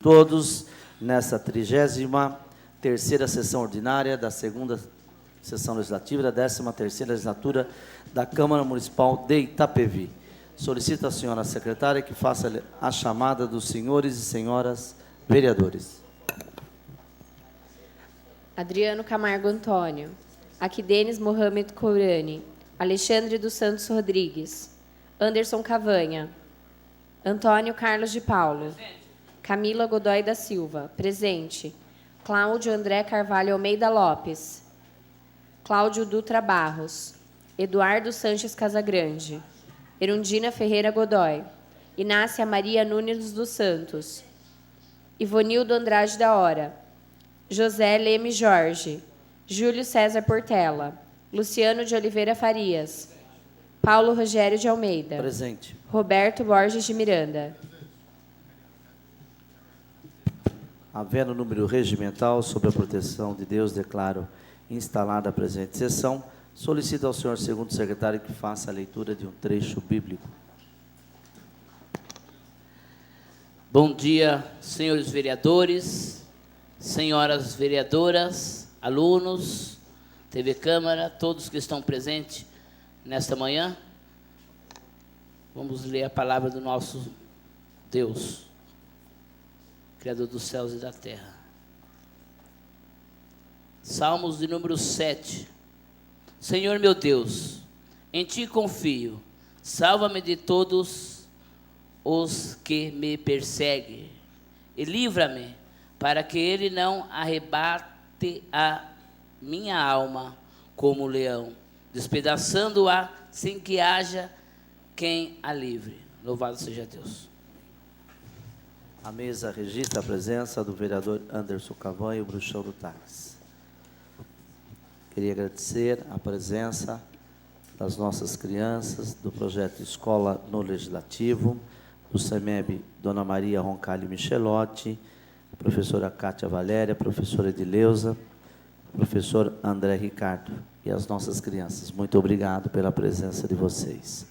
Todos nessa 33ª sessão ordinária da segunda sessão legislativa da 13ª legislatura da Câmara Municipal de Itapevi. Solicito à senhora secretária que faça a chamada dos senhores e senhoras vereadores. Adriano Camargo Antônio, Aquidenes Mohamed Courani, Alexandre dos Santos Rodrigues, Anderson Cavanha, Antônio Carlos de Paulo, Camila Godoy da Silva, presente. Cláudio André Carvalho Almeida Lopes, Cláudio Dutra Barros, Eduardo Sanches Casagrande, Erundina Ferreira Godoy, Inácia Maria Nunes dos Santos, Ivonildo Andrade da Hora, José Leme Jorge, Júlio César Portela, Luciano de Oliveira Farias, Paulo Rogério de Almeida. Presente. Roberto Borges de Miranda. Havendo número regimental sob a proteção de Deus, declaro instalada a presente sessão. Solicito ao senhor segundo secretário que faça a leitura de um trecho bíblico. Bom dia, senhores vereadores, senhoras vereadoras, alunos, TV Câmara, todos que estão presentes nesta manhã. Vamos ler a palavra do nosso Deus, Criador dos céus e da terra. Salmos de número 7. Senhor meu Deus, em Ti confio, salva-me de todos os que me perseguem, e livra-me, para que Ele não arrebate a minha alma como leão, despedaçando-a sem que haja quem a livre. Louvado seja Deus. A mesa registra a presença do vereador Anderson Cavanha, o bruxão do táxi. Queria agradecer a presença das nossas crianças, do projeto Escola no Legislativo, do CEMEB Dona Maria Roncalli Michelotti, a professora Cátia Valéria, a professora Edileuza, o professor André Ricardo e as nossas crianças. Muito obrigado pela presença de vocês.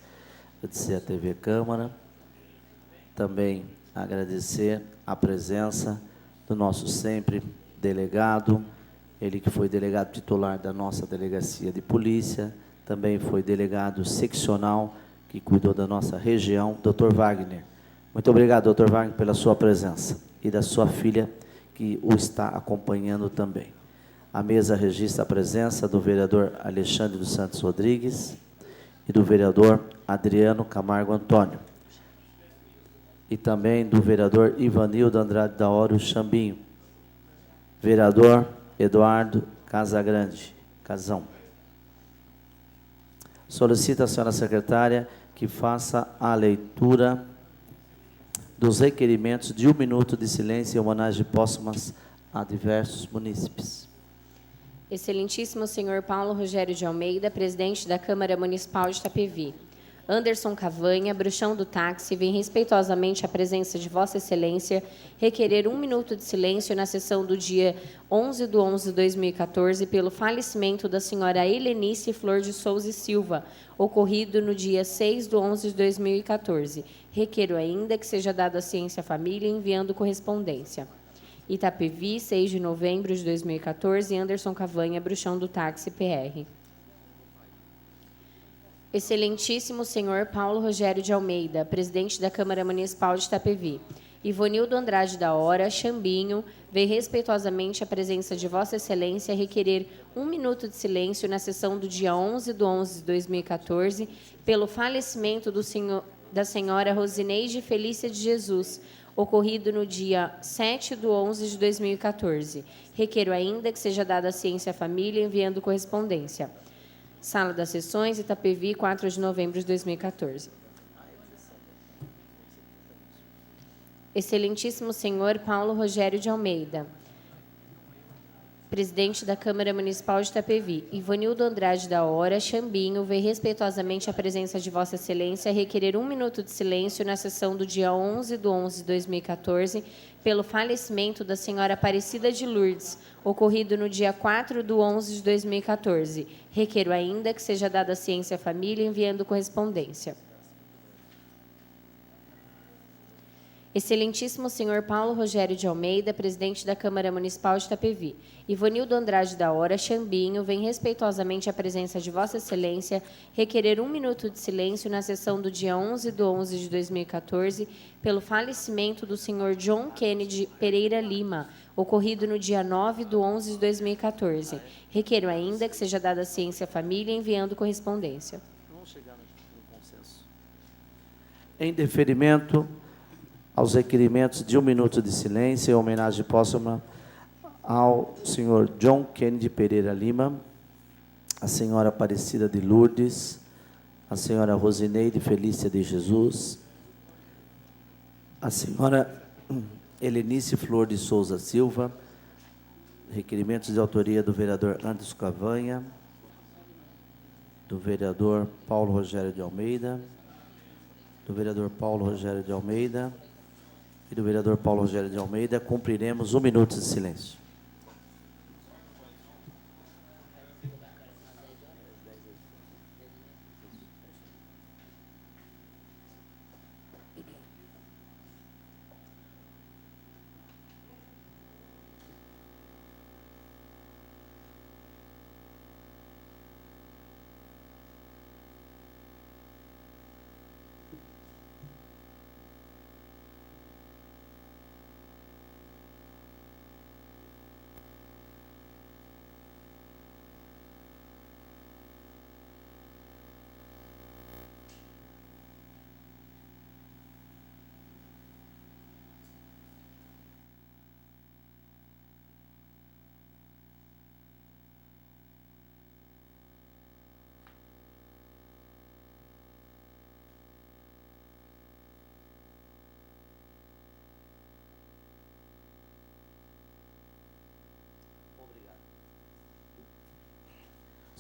Agradecer à TV Câmara, também agradecer a presença do nosso sempre delegado, ele que foi delegado titular da nossa delegacia de polícia, também foi delegado seccional que cuidou da nossa região, Dr. Wagner. Muito obrigado, Dr. Wagner, pela sua presença e da sua filha que o está acompanhando também. A mesa registra a presença do vereador Alexandre dos Santos Rodrigues e do vereador Adriano Camargo Antônio, e também do vereador Ivanildo Andrade da Hora, o Xambinho, vereador Eduardo Casagrande, Casão. Solicito à senhora secretária que faça a leitura dos requerimentos de 1 minuto de silêncio em homenagem póstumas a diversos munícipes. Excelentíssimo senhor Paulo Rogério de Almeida, presidente da Câmara Municipal de Itapevi. Anderson Cavanha, bruxão do táxi, vem respeitosamente à presença de Vossa Excelência requerer 1 minuto de silêncio na sessão do dia 11/11/2014 pelo falecimento da senhora Helenice Flor de Souza e Silva, ocorrido no dia 6/11/2014. Requero ainda que seja dada a ciência à família enviando correspondência. Itapevi, 6 de novembro de 2014, Anderson Cavanha, bruxão do táxi, PR. Excelentíssimo senhor Paulo Rogério de Almeida, presidente da Câmara Municipal de Itapevi. Ivonildo Andrade da Hora, Xambinho, vem respeitosamente à presença de Vossa Excelência requerer 1 minuto de silêncio na sessão do dia 11/11/2014 pelo falecimento da senhora Rosineide Felícia de Jesus, ocorrido no dia 7/11/2014. Requero ainda que seja dada a ciência à família enviando correspondência. Sala das Sessões, Itapevi, 4 de novembro de 2014. Excelentíssimo senhor Paulo Rogério de Almeida, presidente da Câmara Municipal de Itapevi. Ivanildo Andrade da Hora, Xambinho, vem respeitosamente à presença de Vossa Excelência requerer 1 minuto de silêncio na sessão do dia 11/11/2014 pelo falecimento da senhora Aparecida de Lourdes, ocorrido no dia 4/11/2014. Requero ainda que seja dada a ciência à família enviando correspondência. Excelentíssimo senhor Paulo Rogério de Almeida, presidente da Câmara Municipal de Itapevi. Ivanildo Andrade da Hora, Xambinho, vem respeitosamente à presença de Vossa Excelência requerer 1 minuto de silêncio na sessão do dia 11/11 de 2014, pelo falecimento do senhor John Kennedy Pereira Lima, ocorrido no dia 9/11 de 2014. Requero ainda que seja dada ciência à família, enviando correspondência. Vamos chegar no consenso. Em deferimento aos requerimentos de 1 minuto de silêncio, em homenagem póstuma ao senhor John Kennedy Pereira Lima, a senhora Aparecida de Lourdes, a senhora Rosineide Felícia de Jesus, a senhora Helenice Flor de Souza Silva, requerimentos de autoria do vereador Anderson Cavanha, do vereador Paulo Rogério de Almeida, do vereador Paulo Rogério de Almeida e do vereador Paulo Rogério de Almeida, cumpriremos 1 minuto de silêncio.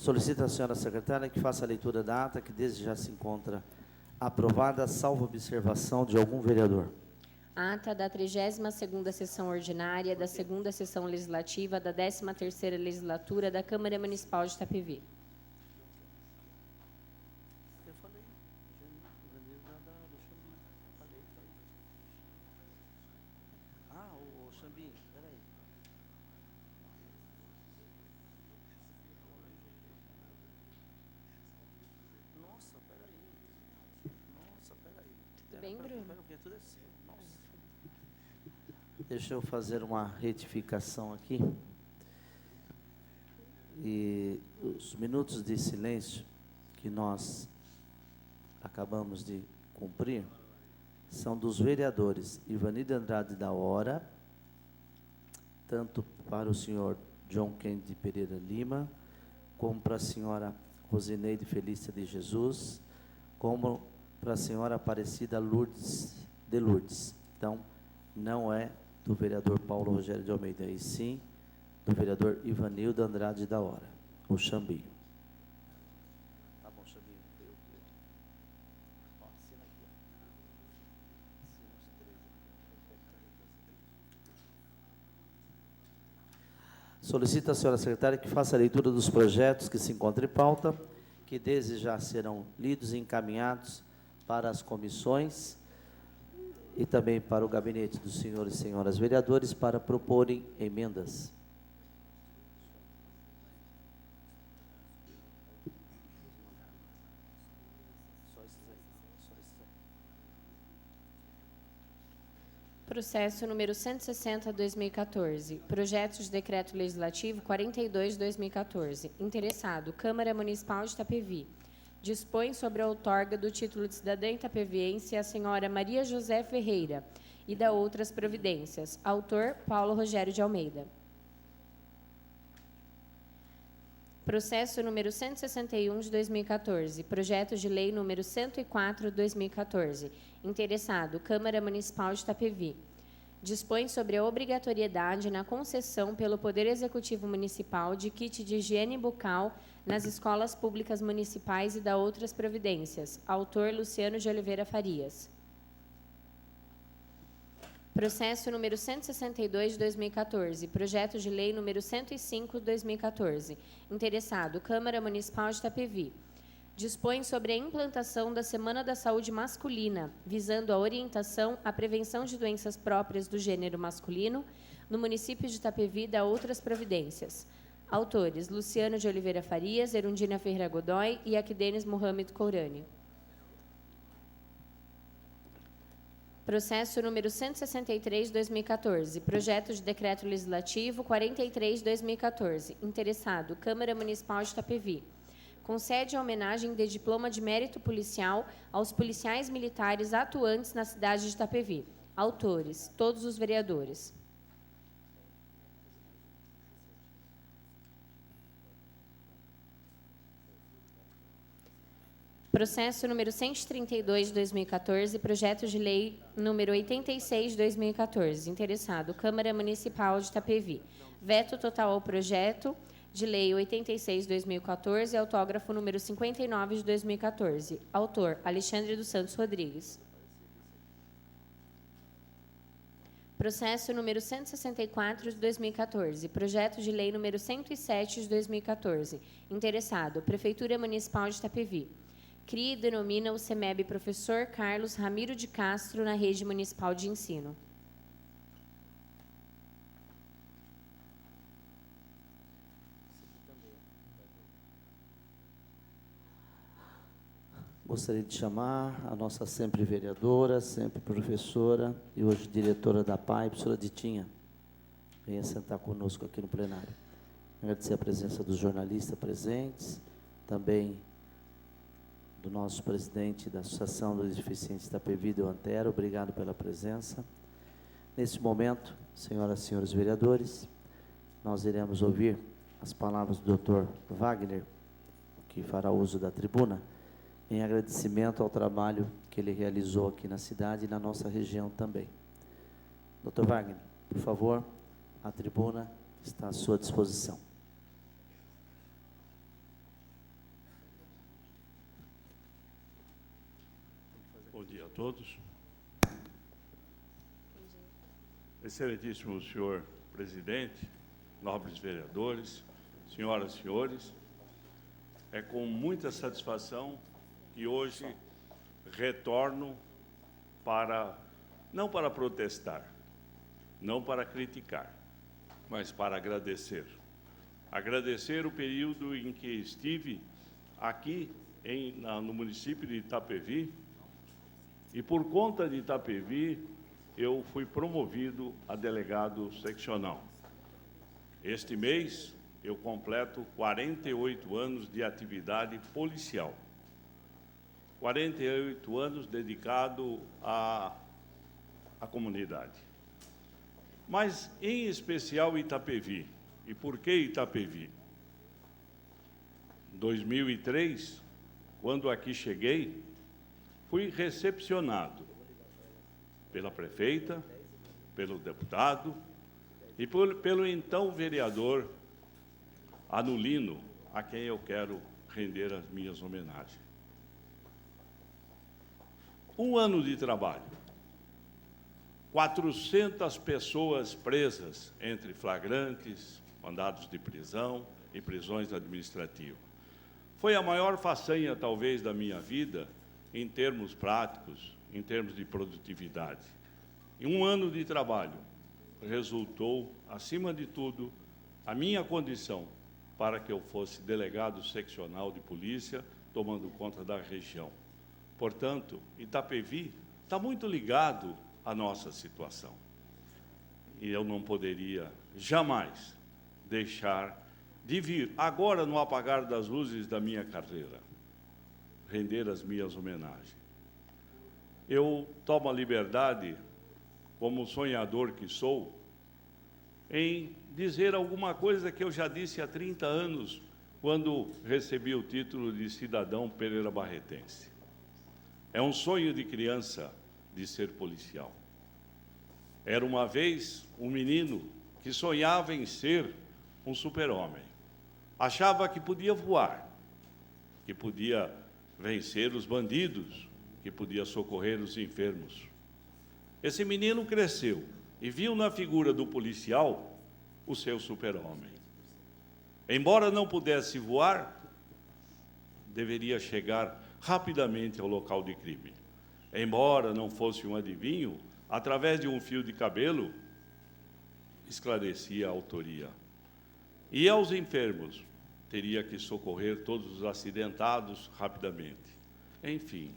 Solicito à senhora secretária que faça a leitura da ata, que desde já se encontra aprovada, salvo observação de algum vereador. Ata da 32ª Sessão Ordinária, da 2ª Sessão Legislativa, da 13ª Legislatura da Câmara Municipal de Itapevi. Ah, o Xambinho, peraí. Nossa, peraí. Nossa, peraí. Tudo bem, Bruno? Pera, tudo é seu. Nossa. Deixa eu fazer uma retificação aqui. E os minutos de silêncio que nós acabamos de cumprir são dos vereadores Ivanildo Andrade da Hora, tanto para o senhor John Kennedy Pereira Lima, como para a senhora Rosineide Felícia de Jesus, como para a senhora Aparecida Lourdes de Lourdes. Então, não é do vereador Paulo Rogério de Almeida, e sim do vereador Ivanildo Andrade da Hora, o Xambinho. Tá bom, Xambinho. Ó, assina aqui, ó. Assina os 3 aqui. Solicito à senhora secretária que faça a leitura dos projetos que se encontram em pauta, que desde já serão lidos e encaminhados para as comissões e também para o gabinete dos senhores e senhoras vereadores para proporem emendas. Processo número 160/2014. Projeto de Decreto Legislativo 42/2014. Interessado, Câmara Municipal de Itapevi. Dispõe sobre a outorga do título de cidadã itapeviense a senhora Maria José Ferreira e da outras providências. Autor, Paulo Rogério de Almeida. Processo número 161/2014. Projeto de lei número 104/2014. Interessado, Câmara Municipal de Itapevi. Dispõe sobre a obrigatoriedade na concessão pelo Poder Executivo Municipal de kit de higiene bucal nas escolas públicas municipais e da outras providências. Autor, Luciano de Oliveira Farias. Processo número 162/2014. Projeto de lei número 105/2014. Interessado, Câmara Municipal de Itapevi. dispõe sobre a implantação da Semana da Saúde Masculina, visando a orientação à prevenção de doenças próprias do gênero masculino no município de Itapevi e da outras providências. Autores: Luciano de Oliveira Farias, Erundina Ferreira Godoy e Akidenes Mohamed Kourani. Processo número 163/2014, projeto de decreto legislativo 43/2014. Interessado: Câmara Municipal de Itapevi. Concede a homenagem de diploma de mérito policial aos policiais militares atuantes na cidade de Itapevi. Autores: todos os vereadores. Processo número 132/2014, projeto de lei número 86/2014. Interessado: Câmara Municipal de Itapevi. Veto total ao projeto de lei 86/2014, autógrafo número 59 de 2014. Autor: Alexandre dos Santos Rodrigues. Processo número 164 de 2014, projeto de lei número 107 de 2014. Interessado: Prefeitura Municipal de Itapevi. Cria e denomina o CEMEB Professor Carlos Ramiro de Castro na rede municipal de ensino. Gostaria de chamar a nossa sempre vereadora, sempre professora e hoje diretora da PAI, professora Ditinha. Venha sentar conosco aqui no plenário. Agradecer a presença dos jornalistas presentes, também do nosso presidente da Associação dos Deficientes Itapevi, do Antero. Obrigado pela presença. Nesse momento, senhoras e senhores vereadores, nós iremos ouvir as palavras do Dr. Wagner, que fará uso da tribuna, em agradecimento ao trabalho que ele realizou aqui na cidade e na nossa região também. Dr. Wagner, por favor, a tribuna está à sua disposição. Bom dia a todos. Excelentíssimo senhor presidente, nobres vereadores, senhoras e senhores, é com muita satisfação que hoje retorno não para protestar, não para criticar, mas para agradecer. Agradecer o período em que estive aqui no município de Itapevi, e por conta de Itapevi, eu fui promovido a delegado seccional. Este mês, eu completo 48 anos de atividade policial. 48 anos dedicado à comunidade. Mas, em especial, Itapevi. E por que Itapevi? Em 2003, quando aqui cheguei, fui recepcionado pela prefeita, pelo deputado e pelo então vereador Anulino, a quem eu quero render as minhas homenagens. Um ano de trabalho, 400 pessoas presas entre flagrantes, mandados de prisão e prisões administrativas. Foi a maior façanha, talvez, da minha vida, em termos práticos, em termos de produtividade. E um ano de trabalho resultou, acima de tudo, a minha condição para que eu fosse delegado seccional de polícia, tomando conta da região. Portanto, Itapevi está muito ligado à nossa situação. E eu não poderia jamais deixar de vir, agora no apagar das luzes da minha carreira, render as minhas homenagens. Eu tomo a liberdade, como sonhador que sou, em dizer alguma coisa que eu já disse há 30 anos, quando recebi o título de cidadão Pereira Barretense. É um sonho de criança de ser policial. Era uma vez um menino que sonhava em ser um super-homem. Achava que podia voar, que podia vencer os bandidos, que podia socorrer os enfermos. Esse menino cresceu e viu na figura do policial o seu super-homem. Embora não pudesse voar, deveria chegar rapidamente ao local de crime. Embora não fosse um adivinho, através de um fio de cabelo, esclarecia a autoria. E aos enfermos, teria que socorrer todos os acidentados rapidamente. Enfim,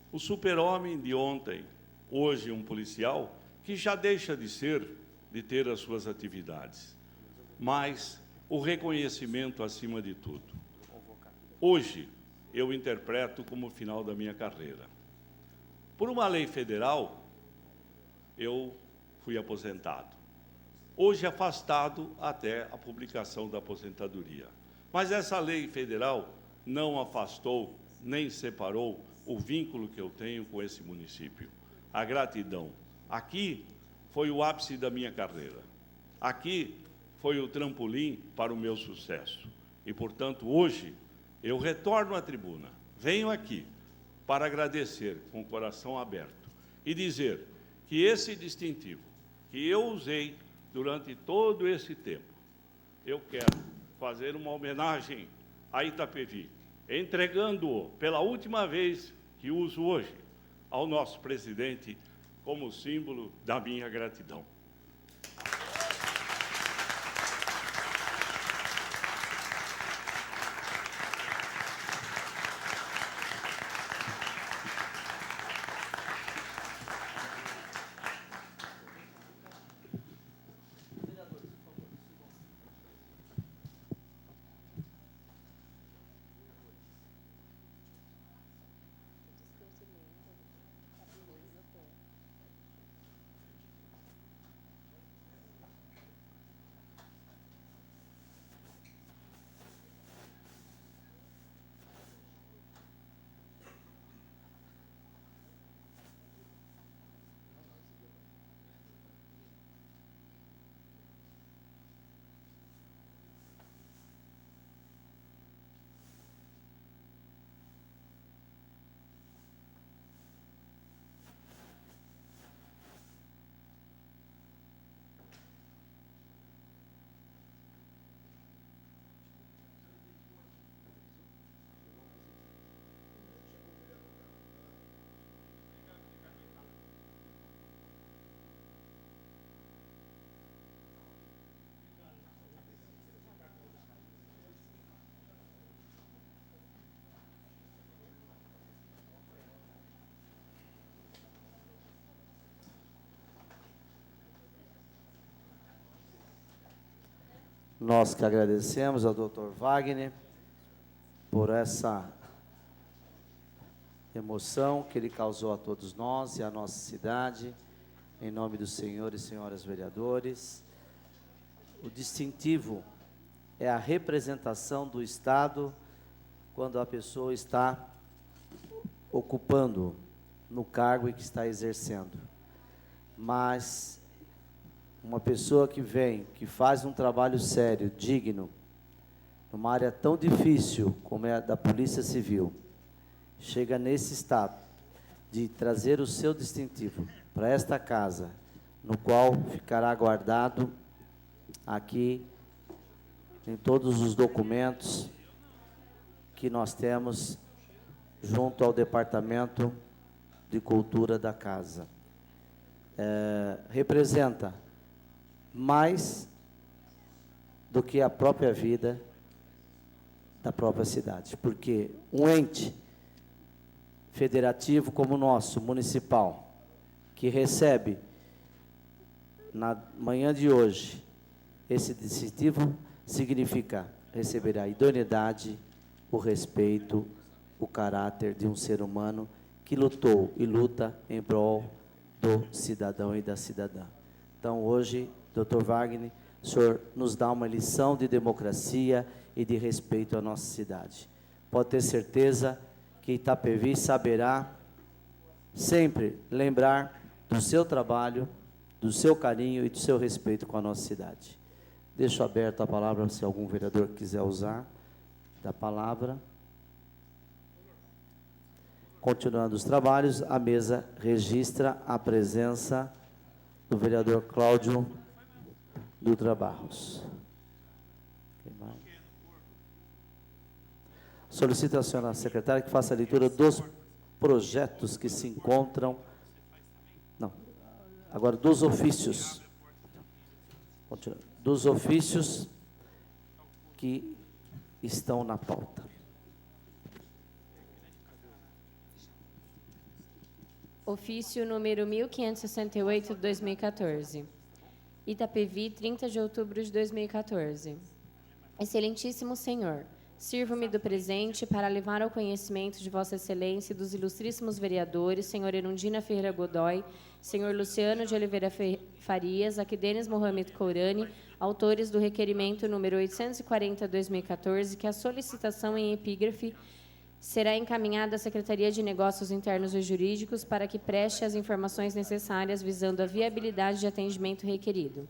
o super-homem de ontem, hoje um policial, que já deixa de ter as suas atividades, mas o reconhecimento acima de tudo. Hoje, eu interpreto como o final da minha carreira. Por uma lei federal, eu fui aposentado. Hoje afastado até a publicação da aposentadoria. Mas essa lei federal não afastou, nem separou o vínculo que eu tenho com esse município. A gratidão. Aqui foi o ápice da minha carreira. Aqui foi o trampolim para o meu sucesso. E, portanto, hoje, eu retorno à tribuna, venho aqui para agradecer com o coração aberto e dizer que esse distintivo que eu usei durante todo esse tempo, eu quero fazer uma homenagem a Itapevi, entregando-o pela última vez que uso hoje ao nosso presidente como símbolo da minha gratidão. Nós que agradecemos ao Dr. Wagner por essa emoção que ele causou a todos nós e à nossa cidade, em nome dos senhores e senhoras vereadores. O distintivo é a representação do Estado quando a pessoa está ocupando no cargo e que está exercendo. Mas uma pessoa que vem, que faz um trabalho sério, digno, numa área tão difícil como é a da Polícia Civil, chega nesse estado de trazer o seu distintivo para esta casa, no qual ficará guardado aqui em todos os documentos que nós temos junto ao Departamento de Cultura da Casa. Representa mais do que a própria vida da própria cidade, porque um ente federativo como o nosso, municipal, que recebe na manhã de hoje esse distintivo, significa receber a idoneidade, o respeito, o caráter de um ser humano que lutou e luta em prol do cidadão e da cidadã. Então, hoje, Dr. Wagner, o senhor nos dá uma lição de democracia e de respeito à nossa cidade. Pode ter certeza que Itapevi saberá sempre lembrar do seu trabalho, do seu carinho e do seu respeito com a nossa cidade. Deixo aberto a palavra se algum vereador quiser usar da palavra. Continuando os trabalhos, a mesa registra a presença do vereador Cláudio Dutra Barros. Solicito à senhora secretária que faça a leitura dos projetos que se encontram... Não, agora dos ofícios. Continua. Dos ofícios que estão na pauta. Ofício número 1568 de 2014. Itapevi, 30 de outubro de 2014. Excelentíssimo Senhor, sirvo-me do presente para levar ao conhecimento de Vossa Excelência e dos ilustríssimos vereadores, senhor Erundina Ferreira Godoy, senhor Luciano de Oliveira Farias, Aquidenes Mohamed Courani, autores do requerimento número 840/2014, que a solicitação em epígrafe será encaminhada à Secretaria de Negócios Internos e Jurídicos para que preste as informações necessárias visando a viabilidade de atendimento requerido.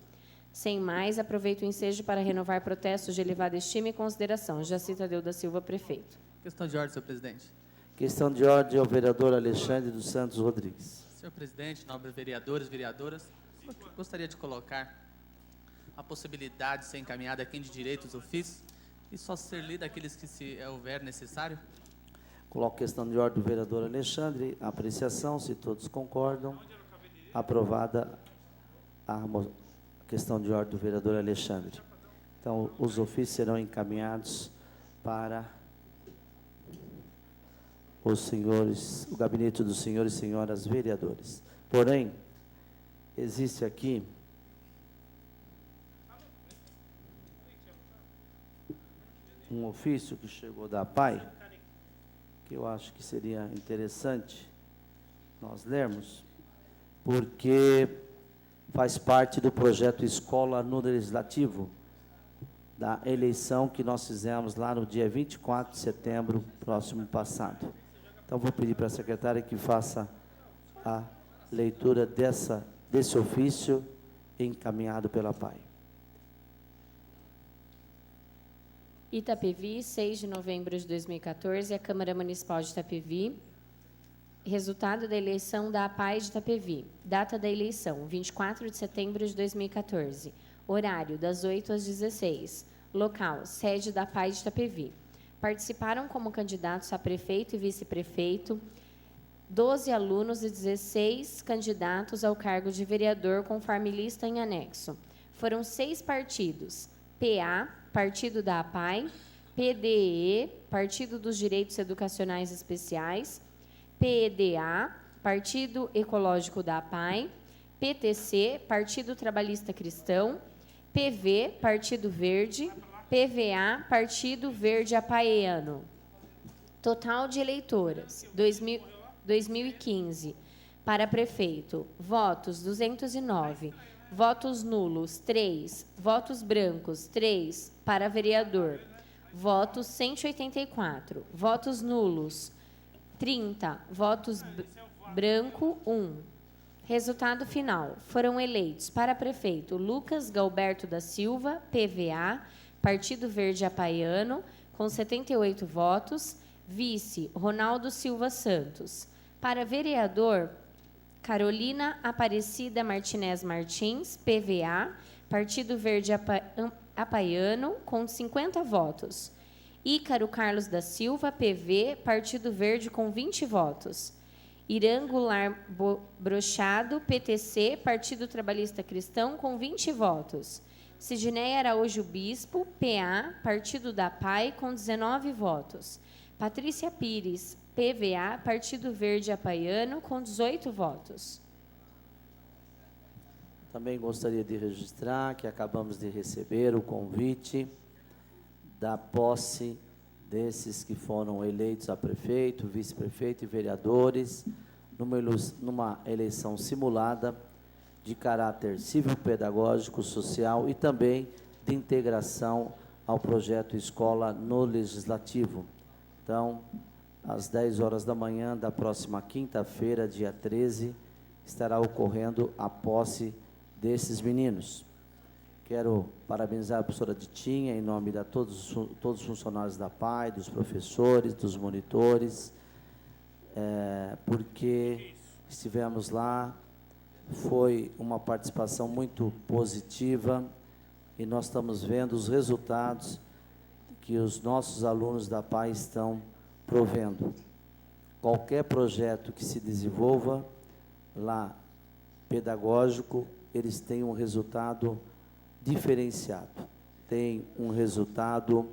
Sem mais, aproveito o ensejo para renovar protestos de elevada estima e consideração. Jaci Tadeu da Silva, prefeito. Questão de ordem, senhor presidente. Questão de ordem ao vereador Alexandre dos Santos Rodrigues. Senhor presidente, nobres vereadores, vereadoras, gostaria de colocar a possibilidade de ser encaminhada a quem de direito os ofícios e só ser lida aqueles que se houver necessário. Coloco questão de ordem do vereador Alexandre. Apreciação, se todos concordam. Aprovada a questão de ordem do vereador Alexandre. Então, os ofícios serão encaminhados para os senhores, o gabinete dos senhores e senhoras vereadores. Porém, existe aqui um ofício que chegou da APAI, que eu acho que seria interessante nós lermos, porque faz parte do projeto Escola no Legislativo, da eleição que nós fizemos lá no dia 24 de setembro, próximo passado. Então, vou pedir para a secretária que faça a leitura desse ofício encaminhado pela APAI. Itapevi, 6 de novembro de 2014, a Câmara Municipal de Itapevi. Resultado da eleição da APAI de Itapevi. Data da eleição, 24 de setembro de 2014. Horário, das 8 às 16. Local, sede da APAI de Itapevi. Participaram como candidatos a prefeito e vice-prefeito 12 alunos e 16 candidatos ao cargo de vereador, conforme lista em anexo. Foram 6 partidos: PA, Partido da APAI, PDE, Partido dos Direitos Educacionais Especiais, PEDA, Partido Ecológico da APAI, PTC, Partido Trabalhista Cristão, PV, Partido Verde, PVA, Partido Verde Apaiano. Total de eleitoras, 2015. Para prefeito, votos 209. Votos nulos, 3. Votos brancos, 3. Para vereador, votos 184. Votos nulos, 30. Votos branco, 1. Resultado final. Foram eleitos para prefeito Lucas Galberto da Silva, PVA, Partido Verde Apaiano, com 78 votos. Vice, Ronaldo Silva Santos. Para vereador, Carolina Aparecida Martinez Martins, PVA, Partido Verde Apaiano, com 50 votos. Ícaro Carlos da Silva, PV, Partido Verde, com 20 votos. Irã Goulart Brochado, PTC, Partido Trabalhista Cristão, com 20 votos. Sidney Araújo Bispo, PA, Partido da APAI, com 19 votos. Patrícia Pires, PVA, Partido Verde Apaiano, com 18 votos. Também gostaria de registrar que acabamos de receber o convite da posse desses que foram eleitos a prefeito, vice-prefeito e vereadores numa eleição simulada de caráter cívico-pedagógico, social e também de integração ao projeto Escola no Legislativo. Então, às 10 horas da manhã da próxima quinta-feira, dia 13, estará ocorrendo a posse desses meninos. Quero parabenizar a professora Ditinha, em nome de todos os funcionários da APAI, dos professores, dos monitores, porque estivemos lá, foi uma participação muito positiva e nós estamos vendo os resultados que os nossos alunos da PAI estão provendo. Qualquer projeto que se desenvolva lá, pedagógico, eles têm um resultado diferenciado. Tem um resultado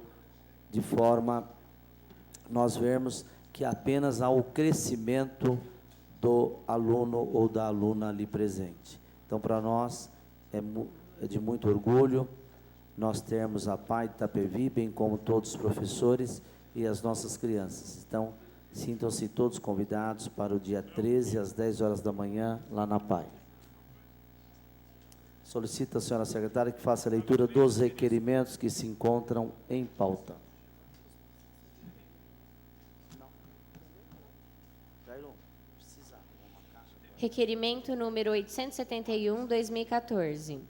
de forma, nós vemos que apenas há o crescimento do aluno ou da aluna ali presente. Então, para nós, é de muito orgulho nós termos a PAI de Itapevi, bem como todos os professores e as nossas crianças. Então, sintam-se todos convidados para o dia 13, às 10 horas da manhã, lá na PAI. Solicito à senhora secretária que faça a leitura dos requerimentos que se encontram em pauta. Requerimento número 871/2014.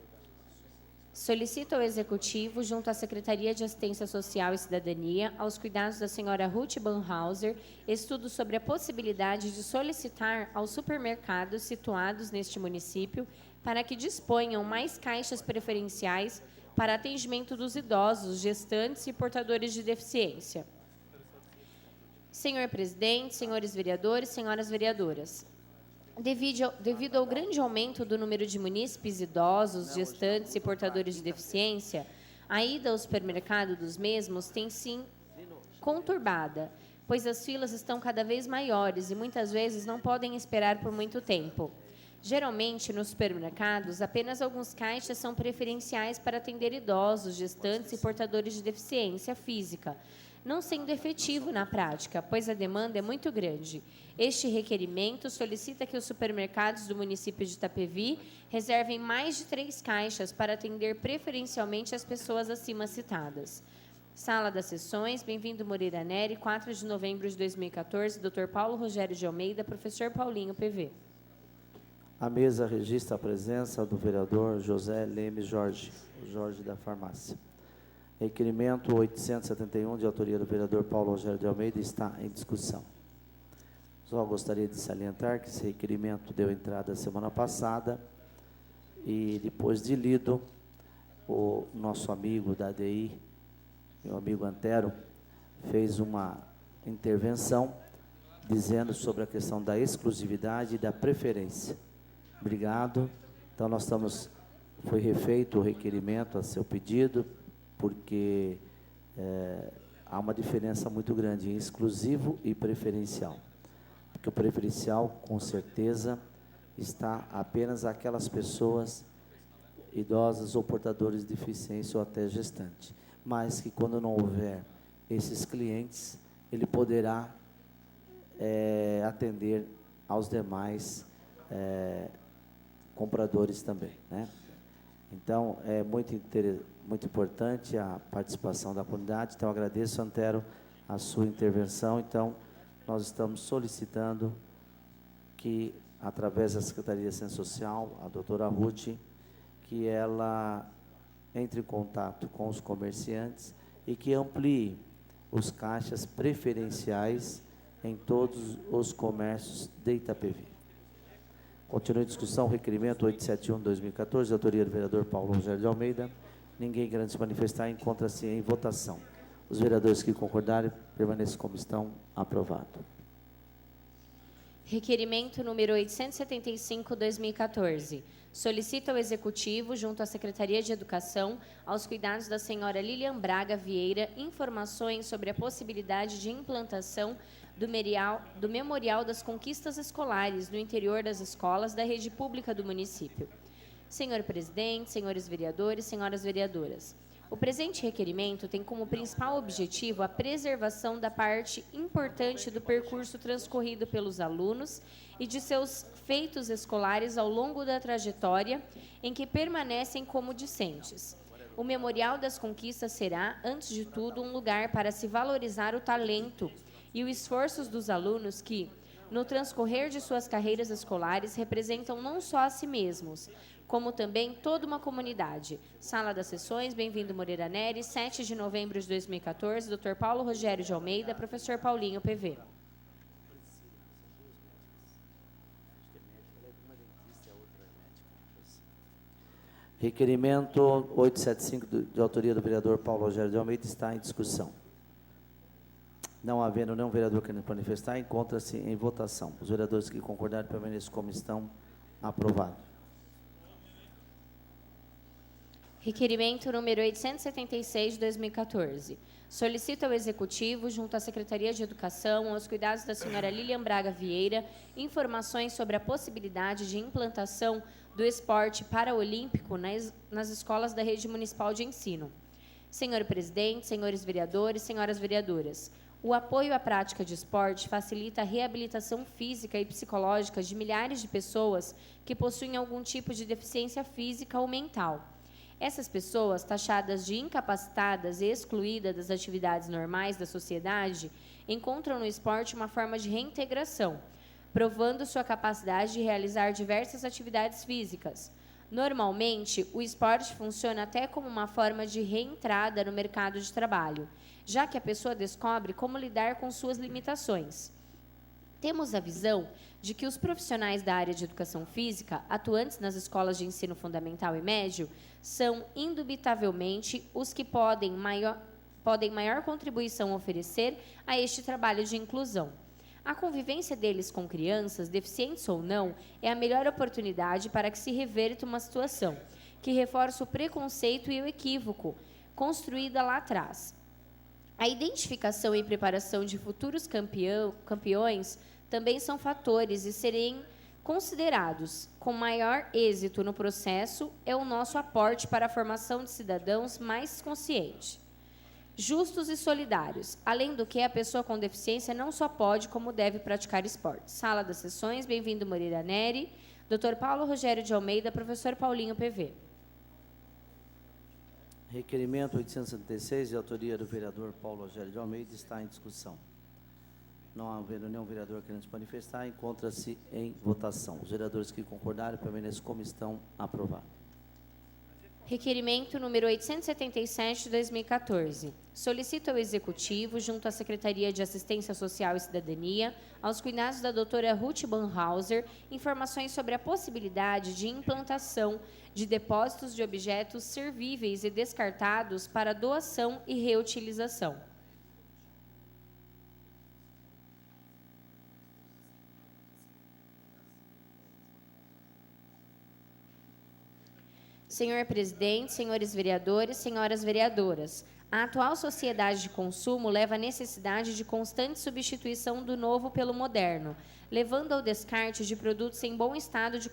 Solicito ao Executivo, junto à Secretaria de Assistência Social e Cidadania, aos cuidados da senhora Ruth Banhauser, estudo sobre a possibilidade de solicitar aos supermercados situados neste município para que disponham mais caixas preferenciais para atendimento dos idosos, gestantes e portadores de deficiência. Senhor presidente, senhores vereadores, senhoras vereadoras, devido ao grande aumento do número de munícipes idosos, gestantes e portadores de deficiência, a ida ao supermercado dos mesmos tem sim conturbada, pois as filas estão cada vez maiores e muitas vezes não podem esperar por muito tempo. Geralmente, nos supermercados, apenas alguns caixas são preferenciais para atender idosos, gestantes e portadores de deficiência física, não sendo efetivo na prática, pois a demanda é muito grande. Este requerimento solicita que os supermercados do município de Itapevi reservem mais de 3 caixas para atender preferencialmente as pessoas acima citadas. Sala das Sessões, Bem-vindo Moreira Neri, 4 de novembro de 2014, Dr. Paulo Rogério de Almeida, professor Paulinho, PV. A mesa registra a presença do vereador José Lemes Jorge, o Jorge da farmácia. Requerimento 871, de autoria do vereador Paulo Rogério de Almeida, está em discussão. Só gostaria de salientar que esse requerimento deu entrada semana passada e, depois de lido, o nosso amigo da ADI, meu amigo Antero, fez uma intervenção dizendo sobre a questão da exclusividade e da preferência. Obrigado. Então, foi refeito o requerimento a seu pedido, porque há uma diferença muito grande em exclusivo e preferencial. Porque o preferencial, com certeza, está apenas aquelas pessoas idosas ou portadores de deficiência ou até gestante. Mas que quando não houver esses clientes, ele poderá atender aos demais compradores também, né? Então, é muito importante a participação da comunidade. Então, agradeço, Antero, a sua intervenção. Então, nós estamos solicitando que, através da Secretaria de Assistência Social, a doutora Ruth, que ela entre em contato com os comerciantes e que amplie os caixas preferenciais em todos os comércios de Itapevi. Continua a discussão, requerimento 871/2014, de autoria do vereador Paulo Rogério de Almeida. Ninguém querendo se manifestar, encontra-se em votação. Os vereadores que concordarem, permaneçam como estão. Aprovado. Requerimento número 875/2014. Solicita ao Executivo, junto à Secretaria de Educação, aos cuidados da senhora Lilian Braga Vieira, informações sobre a possibilidade de implantação do Memorial das Conquistas Escolares no interior das escolas da rede pública do município. Senhor presidente, senhores vereadores, senhoras vereadoras, o presente requerimento tem como principal objetivo a preservação da parte importante do percurso transcorrido pelos alunos e de seus feitos escolares ao longo da trajetória em que permanecem como discentes. O Memorial das Conquistas será, antes de tudo, um lugar para se valorizar o talento e os esforços dos alunos que, no transcorrer de suas carreiras escolares, representam não só a si mesmos, como também toda uma comunidade. Sala das Sessões, Bem-vindo Moreira Neri, 7 de novembro de 2014, Dr. Paulo Rogério de Almeida, professor Paulinho, PV. Requerimento 875, de autoria do vereador Paulo Rogério de Almeida, está em discussão. Não havendo nenhum vereador querendo manifestar, encontra-se em votação. Os vereadores que concordarem permaneçam como estão. Aprovado. Requerimento número 876, de 2014. Solicita ao Executivo, junto à Secretaria de Educação, aos cuidados da senhora Lilian Braga Vieira, informações sobre a possibilidade de implantação do esporte paraolímpico nas escolas da rede municipal de ensino. Senhor presidente, senhores vereadores, senhoras vereadoras, o apoio à prática de esporte facilita a reabilitação física e psicológica de milhares de pessoas que possuem algum tipo de deficiência física ou mental. Essas pessoas, taxadas de incapacitadas e excluídas das atividades normais da sociedade, encontram no esporte uma forma de reintegração, provando sua capacidade de realizar diversas atividades físicas. Normalmente, o esporte funciona até como uma forma de reentrada no mercado de trabalho, já que a pessoa descobre como lidar com suas limitações. Temos a visão de que os profissionais da área de educação física, atuantes nas escolas de ensino fundamental e médio, são indubitavelmente os que podem maior contribuição oferecer a este trabalho de inclusão. A convivência deles com crianças, deficientes ou não, é a melhor oportunidade para que se reverta uma situação que reforça o preconceito e o equívoco construída lá atrás. A identificação e preparação de futuros campeões também são fatores e serem considerados. Com maior êxito no processo é o nosso aporte para a formação de cidadãos mais conscientes, justos e solidários. Além do que, a pessoa com deficiência não só pode, como deve praticar esporte. Sala das sessões, bem-vindo Moreira Neri, Dr. Paulo Rogério de Almeida, professor Paulinho PV. Requerimento 876, de autoria do vereador Paulo Rogério de Almeida, está em discussão. Não havendo nenhum vereador querendo se manifestar, encontra-se em votação. Os vereadores que concordarem permaneçam como estão. Aprovado. Requerimento número 877, de 2014. Solicita ao Executivo, junto à Secretaria de Assistência Social e Cidadania, aos cuidados da doutora Ruth Banhauser, informações sobre a possibilidade de implantação de depósitos de objetos servíveis e descartados para doação e reutilização. Senhor presidente, senhores vereadores, senhoras vereadoras, a atual sociedade de consumo leva à necessidade de constante substituição do novo pelo moderno, levando ao descarte de produtos em bom estado de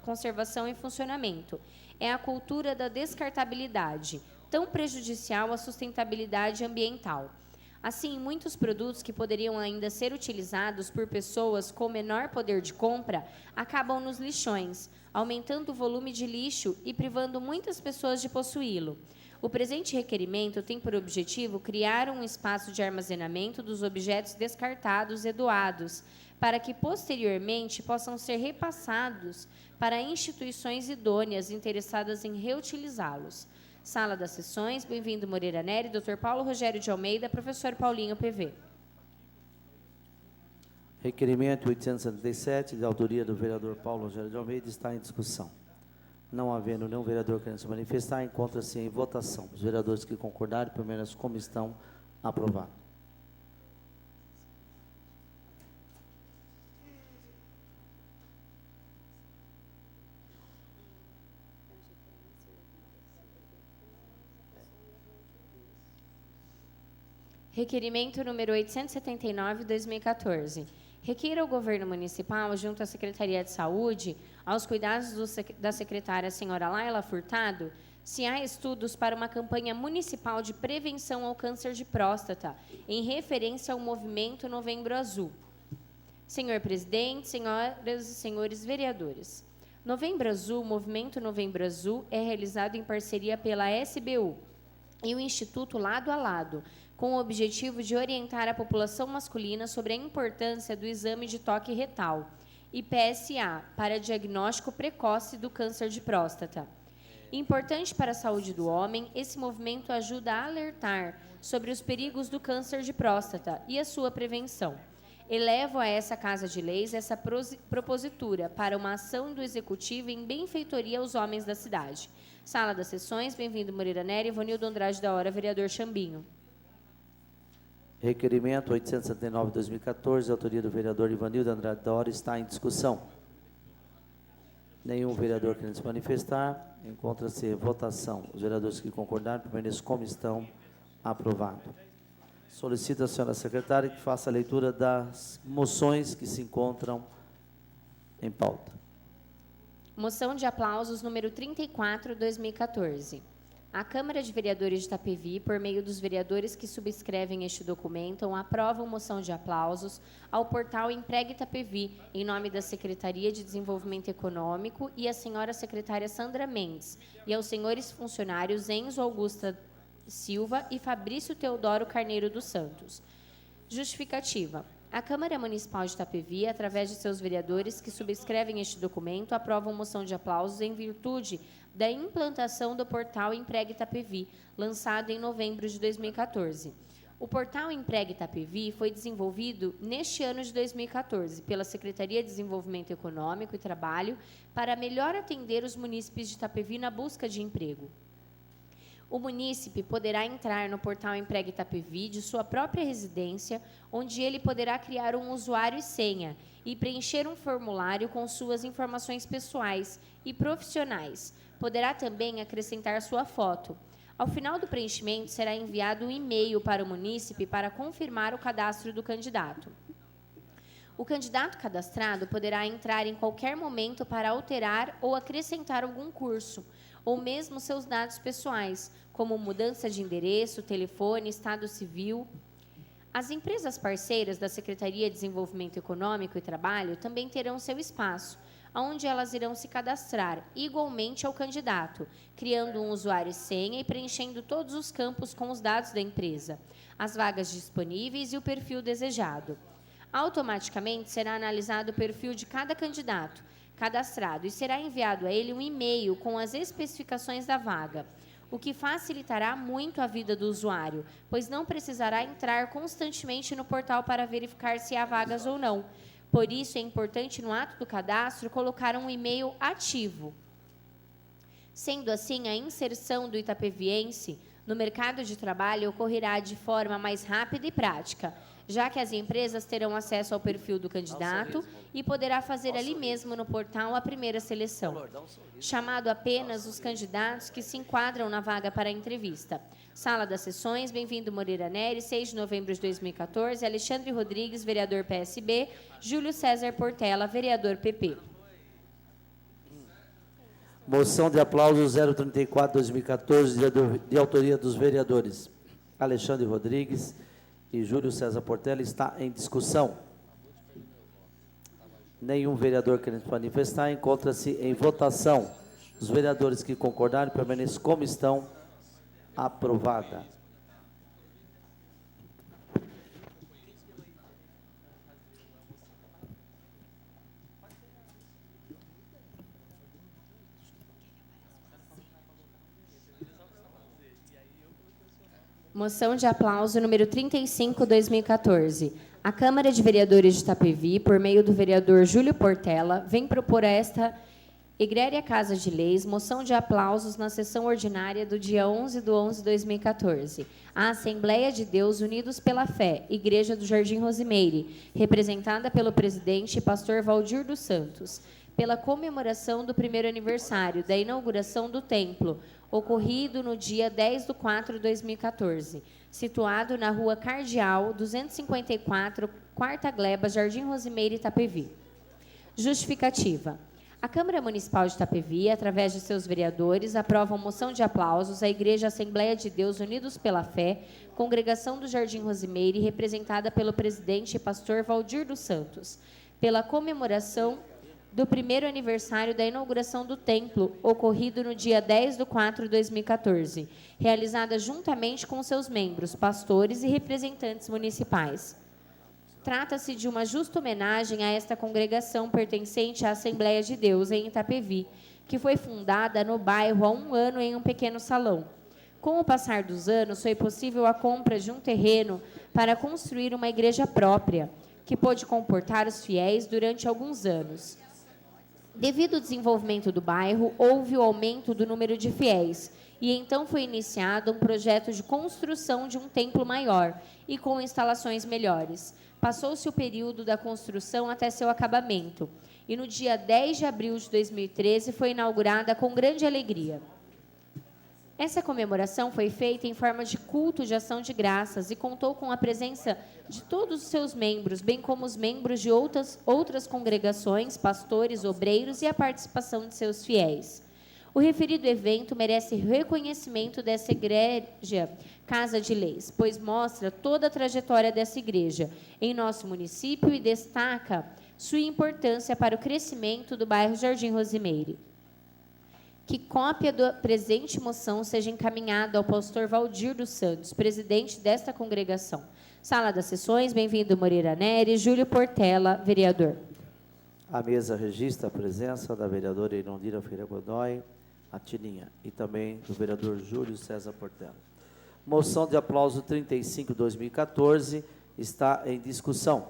conservação e funcionamento. É a cultura da descartabilidade, tão prejudicial à sustentabilidade ambiental. Assim, muitos produtos que poderiam ainda ser utilizados por pessoas com menor poder de compra acabam nos lixões, aumentando o volume de lixo e privando muitas pessoas de possuí-lo. O presente requerimento tem por objetivo criar um espaço de armazenamento dos objetos descartados e doados, para que posteriormente possam ser repassados para instituições idôneas interessadas em reutilizá-los. Sala das sessões, bem-vindo Moreira Neri, Dr. Paulo Rogério de Almeida, professor Paulinho PV. Requerimento 877, de autoria do vereador Paulo Rogério de Almeida, está em discussão. Não havendo nenhum vereador querendo se manifestar, encontra-se em votação. Os vereadores que concordarem, permaneçam como estão. Aprovado. Requerimento número 879, de 2014. Requer ao Governo Municipal, junto à Secretaria de Saúde, aos cuidados da secretária senhora Laila Furtado, se há estudos para uma campanha municipal de prevenção ao câncer de próstata, em referência ao movimento Novembro Azul. Senhor presidente, senhoras e senhores vereadores, Novembro Azul, movimento Novembro Azul, é realizado em parceria pela SBU e o Instituto Lado a Lado, com o objetivo de orientar a população masculina sobre a importância do exame de toque retal e PSA para diagnóstico precoce do câncer de próstata. Importante para a saúde do homem, esse movimento ajuda a alertar sobre os perigos do câncer de próstata e a sua prevenção. Elevo a essa Casa de Leis essa propositura para uma ação do Executivo em benfeitoria aos homens da cidade. Sala das Sessões, bem-vindo Moreira Nery, Ivanildo Andrade da Hora, vereador Chambinho. Requerimento 879/2014, autoria do vereador Ivanildo Andrade da Hora, está em discussão. Nenhum vereador querendo se manifestar. Encontra-se em votação. Os vereadores que concordarem permaneçam como estão. Aprovado. Solicito a senhora secretária que faça a leitura das moções que se encontram em pauta. Moção de aplausos número 34/2014. A Câmara de Vereadores de Itapevi, por meio dos vereadores que subscrevem este documento, aprovam moção de aplausos ao portal Emprega Itapevi, em nome da Secretaria de Desenvolvimento Econômico e a senhora secretária Sandra Mendes, e aos senhores funcionários Enzo Augusta Silva e Fabrício Teodoro Carneiro dos Santos. Justificativa. A Câmara Municipal de Itapevi, através de seus vereadores que subscrevem este documento, aprovam moção de aplausos em virtude da implantação do portal Emprega Itapevi, lançado em novembro de 2014. O portal Emprega Itapevi foi desenvolvido neste ano de 2014 pela Secretaria de Desenvolvimento Econômico e Trabalho para melhor atender os munícipes de Itapevi na busca de emprego. O munícipe poderá entrar no portal Emprega Itapevi de sua própria residência, onde ele poderá criar um usuário e senha e preencher um formulário com suas informações pessoais e profissionais. Poderá também acrescentar sua foto. Ao final do preenchimento, será enviado um e-mail para o munícipe para confirmar o cadastro do candidato. O candidato cadastrado poderá entrar em qualquer momento para alterar ou acrescentar algum curso, ou mesmo seus dados pessoais, como mudança de endereço, telefone, estado civil. As empresas parceiras da Secretaria de Desenvolvimento Econômico e Trabalho também terão seu espaço, onde elas irão se cadastrar igualmente ao candidato, criando um usuário e senha e preenchendo todos os campos com os dados da empresa, as vagas disponíveis e o perfil desejado. Automaticamente será analisado o perfil de cada candidato cadastrado e será enviado a ele um e-mail com as especificações da vaga, o que facilitará muito a vida do usuário, pois não precisará entrar constantemente no portal para verificar se há vagas ou não. Por isso, é importante, no ato do cadastro, colocar um e-mail ativo. Sendo assim, a inserção do itapeviense no mercado de trabalho ocorrerá de forma mais rápida e prática, já que as empresas terão acesso ao perfil do candidato e poderá fazer ali mesmo no portal a primeira seleção, chamado apenas os candidatos que se enquadram na vaga para a entrevista. Sala das Sessões, bem-vindo Moreira Nery, 6 de novembro de 2014, Alexandre Rodrigues, vereador PSB, Júlio César Portela, vereador PP. Moção de aplausos 034/2014, de autoria dos vereadores Alexandre Rodrigues e Júlio César Portela, está em discussão. Nenhum vereador querendo se manifestar. Encontra-se em votação. Os vereadores que concordarem permaneçam como estão. Aprovada. Moção de aplauso número 35/2014. A Câmara de Vereadores de Itapevi, por meio do vereador Júlio Portela, vem propor a esta egréria Casa de Leis moção de aplausos na sessão ordinária do dia 11/11/2014. A Assembleia de Deus Unidos pela Fé, Igreja do Jardim Rosimeire, representada pelo presidente e pastor Valdir dos Santos, pela comemoração do primeiro aniversário da inauguração do templo, ocorrido no dia 10/4/2014, situado na Rua Cardeal, 254, Quarta Gleba, Jardim Rosimeire, Itapevi. Justificativa. A Câmara Municipal de Itapevi, através de seus vereadores, aprova moção de aplausos à Igreja Assembleia de Deus Unidos pela Fé, Congregação do Jardim Rosimeire, representada pelo presidente e pastor Valdir dos Santos, pela comemoração do primeiro aniversário da inauguração do templo, ocorrido no dia 10/4/2014, realizada juntamente com seus membros, pastores e representantes municipais. Trata-se de uma justa homenagem a esta congregação pertencente à Assembleia de Deus em Itapevi, que foi fundada no bairro há 1 ano em um pequeno salão. Com o passar dos anos, foi possível a compra de um terreno para construir uma igreja própria, que pôde comportar os fiéis durante alguns anos. Devido ao desenvolvimento do bairro, houve o aumento do número de fiéis e então foi iniciado um projeto de construção de um templo maior e com instalações melhores. Passou-se o período da construção até seu acabamento e no dia 10 de abril de 2013 foi inaugurada com grande alegria. Essa comemoração foi feita em forma de culto de ação de graças e contou com a presença de todos os seus membros, bem como os membros de outras congregações, pastores, obreiros e a participação de seus fiéis. O referido evento merece reconhecimento dessa igreja Casa de Leis, pois mostra toda a trajetória dessa igreja em nosso município e destaca sua importância para o crescimento do bairro Jardim Rosimeire. Que cópia da presente moção seja encaminhada ao pastor Valdir dos Santos, presidente desta congregação. Sala das sessões, bem-vindo Moreira Nery, Júlio Portela, vereador. A mesa registra a presença da vereadora Irondira Ferreira Godoy, a Tininha, e também do vereador Júlio César Portela. Moção de aplauso 35/2014 está em discussão.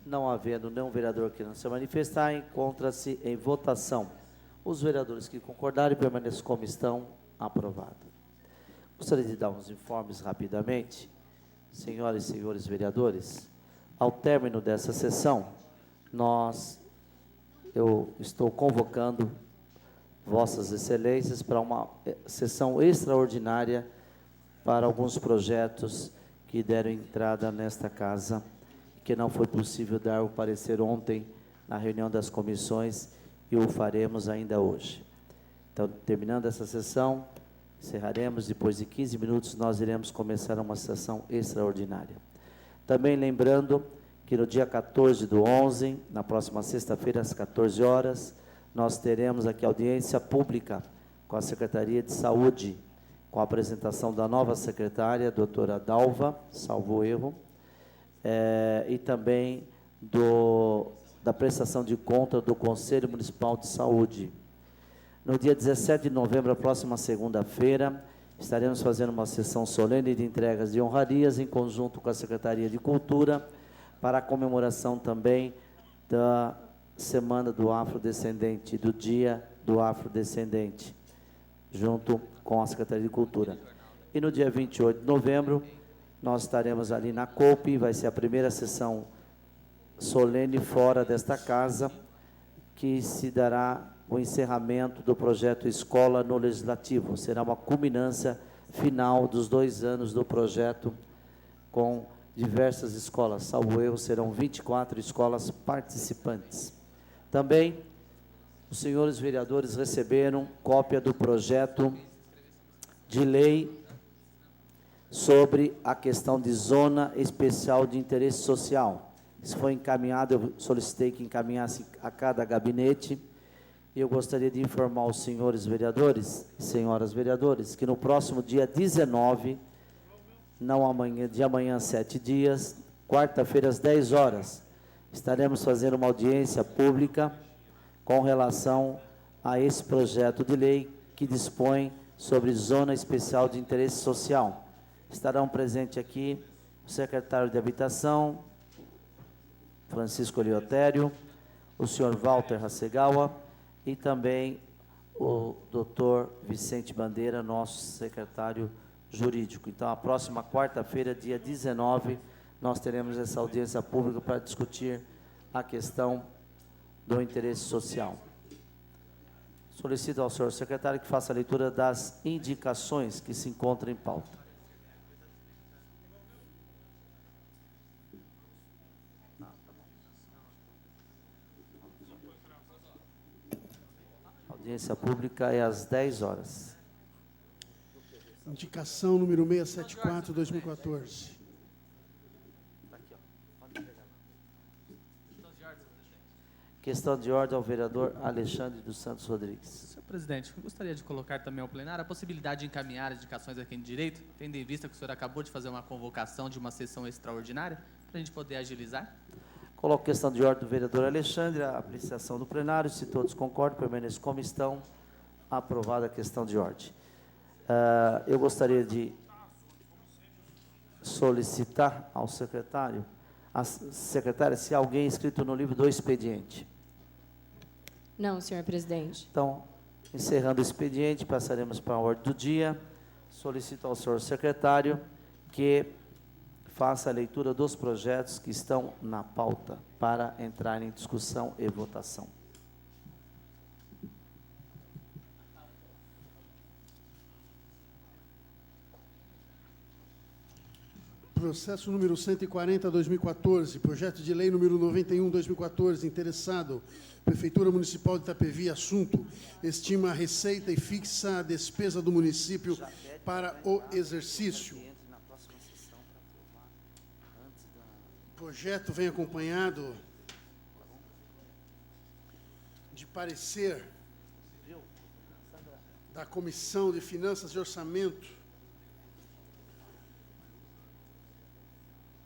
Não havendo nenhum vereador que não se manifestar, encontra-se em votação. Os vereadores que concordarem permaneçam como estão. Aprovado. Gostaria de dar uns informes rapidamente. Senhoras e senhores vereadores, ao término dessa sessão, eu estou convocando vossas excelências para uma sessão extraordinária para alguns projetos que deram entrada nesta casa, que não foi possível dar o parecer ontem na reunião das comissões, e o faremos ainda hoje. Então, terminando essa sessão, encerraremos. Depois de 15 minutos, nós iremos começar uma sessão extraordinária. Também lembrando que no dia 14/11, na próxima sexta-feira, às 14 horas, nós teremos aqui audiência pública com a Secretaria de Saúde, com a apresentação da nova secretária, doutora Dalva, salvo erro, e também da prestação de conta do Conselho Municipal de Saúde. No dia 17 de novembro, a próxima segunda-feira, estaremos fazendo uma sessão solene de entregas de honrarias em conjunto com a Secretaria de Cultura, para a comemoração também da Semana do Afrodescendente, do Dia do Afrodescendente, junto com a Secretaria de Cultura. E no dia 28 de novembro, nós estaremos ali na COPE, vai ser a primeira sessão solene fora desta casa, que se dará o encerramento do projeto Escola no Legislativo. Será uma culminância final dos 2 anos do projeto, com diversas escolas, salvo erro, serão 24 escolas participantes. Também, os senhores vereadores receberam cópia do projeto de lei sobre a questão de zona especial de interesse social. Isso foi encaminhado, eu solicitei que encaminhasse a cada gabinete, e eu gostaria de informar aos senhores vereadores e senhoras vereadores que no próximo dia 19, não amanhã, de amanhã 7 dias, quarta-feira às 10 horas, estaremos fazendo uma audiência pública com relação a esse projeto de lei que dispõe sobre zona especial de interesse social. Estarão presentes aqui o secretário de Habitação, Francisco Eleutério, o senhor Walter Hasegawa e também o doutor Vicente Bandeira, nosso secretário jurídico. Então, a próxima quarta-feira, dia 19, nós teremos essa audiência pública para discutir a questão do interesse social. Solicito ao senhor secretário que faça a leitura das indicações que se encontram em pauta. A audiência pública é às 10 horas. Indicação número 674, 2014. Questão de ordem ao vereador Alexandre dos Santos Rodrigues. Senhor presidente, eu gostaria de colocar também ao plenário a possibilidade de encaminhar as indicações aqui em direito, tendo em vista que o senhor acabou de fazer uma convocação de uma sessão extraordinária, para a gente poder agilizar. Coloco questão de ordem do vereador Alexandre, a apreciação do plenário. Se todos concordam, permaneçam como estão. Aprovada a questão de ordem. Eu gostaria de solicitar ao secretário, a secretária, se há alguém inscrito no livro do expediente. Não, senhor presidente. Então, encerrando o expediente, passaremos para a ordem do dia. Solicito ao senhor secretário que faça a leitura dos projetos que estão na pauta para entrar em discussão e votação. Processo número 140/2014, projeto de lei número 91/2014, interessado, Prefeitura Municipal de Itapevi, assunto, estima a receita e fixa a despesa do município para o exercício. O projeto vem acompanhado de parecer da Comissão de Finanças e Orçamento,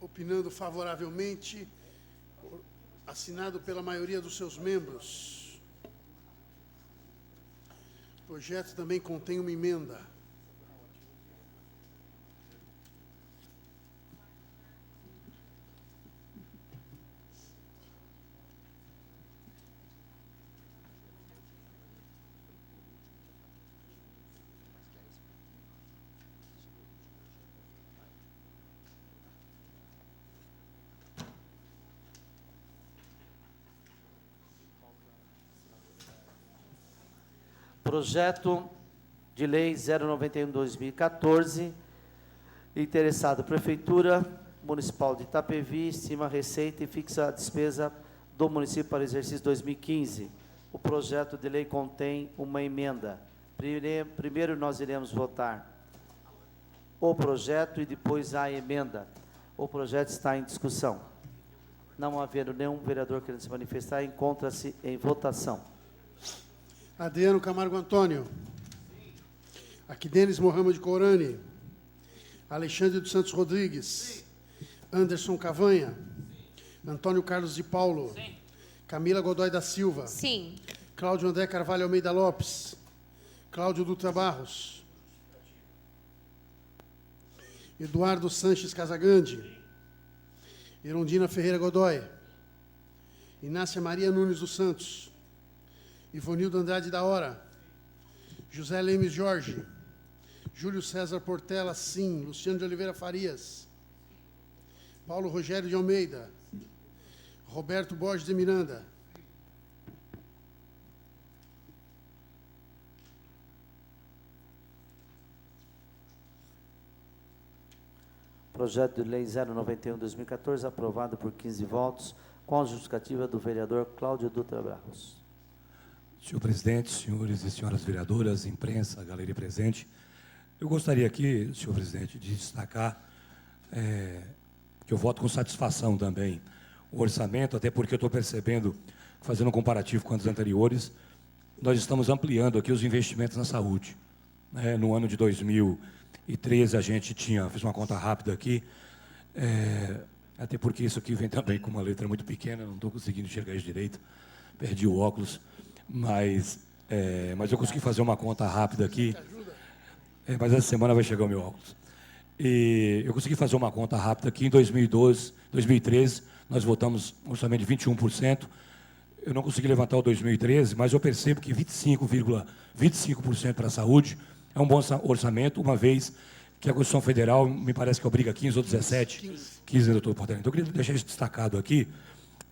opinando favoravelmente, assinado pela maioria dos seus membros. O projeto também contém uma emenda. Projeto de lei 091/2014, interessado Prefeitura Municipal de Itapevi, estima a receita e fixa a despesa do município para o exercício 2015. O projeto de lei contém uma emenda. Primeiro nós iremos votar o projeto e depois a emenda. O projeto está em discussão. Não havendo nenhum vereador querendo se manifestar, encontra-se em votação. Adriano Camargo Antônio. Aquidenes Mohamed Corani. Alexandre dos Santos Rodrigues. Anderson Cavanha. Antônio Carlos de Paulo. Camila Godoy da Silva. Sim. Cláudio André Carvalho Almeida Lopes. Cláudio Dutra Barros. Eduardo Sanches Casagrande. Irondina Ferreira Godoy. Inácia Maria Nunes dos Santos. Ivonildo Andrade da Hora. José Lemes Jorge. Júlio César Portela, sim. Luciano de Oliveira Farias. Paulo Rogério de Almeida. Roberto Borges de Miranda. Projeto de lei 091/2014, aprovado por 15 votos, com a justificativa do vereador Cláudio Dutra Barros. Senhor presidente, senhores e senhoras vereadoras, imprensa, galeria presente, eu gostaria aqui, senhor presidente, de destacar que eu voto com satisfação também o orçamento, até porque eu estou percebendo, fazendo um comparativo com anos anteriores, nós estamos ampliando aqui os investimentos na saúde. No ano de 2013, a gente fiz uma conta rápida aqui, até porque isso aqui vem também com uma letra muito pequena, não estou conseguindo enxergar isso direito, perdi o óculos. Mas eu consegui fazer uma conta rápida aqui, mas essa semana vai chegar o meu óculos. E eu consegui fazer uma conta rápida aqui. Em 2013, nós votamos um orçamento de 21%. Eu não consegui levantar o 2013, mas eu percebo que 25% para a saúde é um bom orçamento, uma vez que a Constituição Federal, me parece que obriga 15 ou 17, 15, doutor Portela. Então, eu queria deixar isso destacado aqui,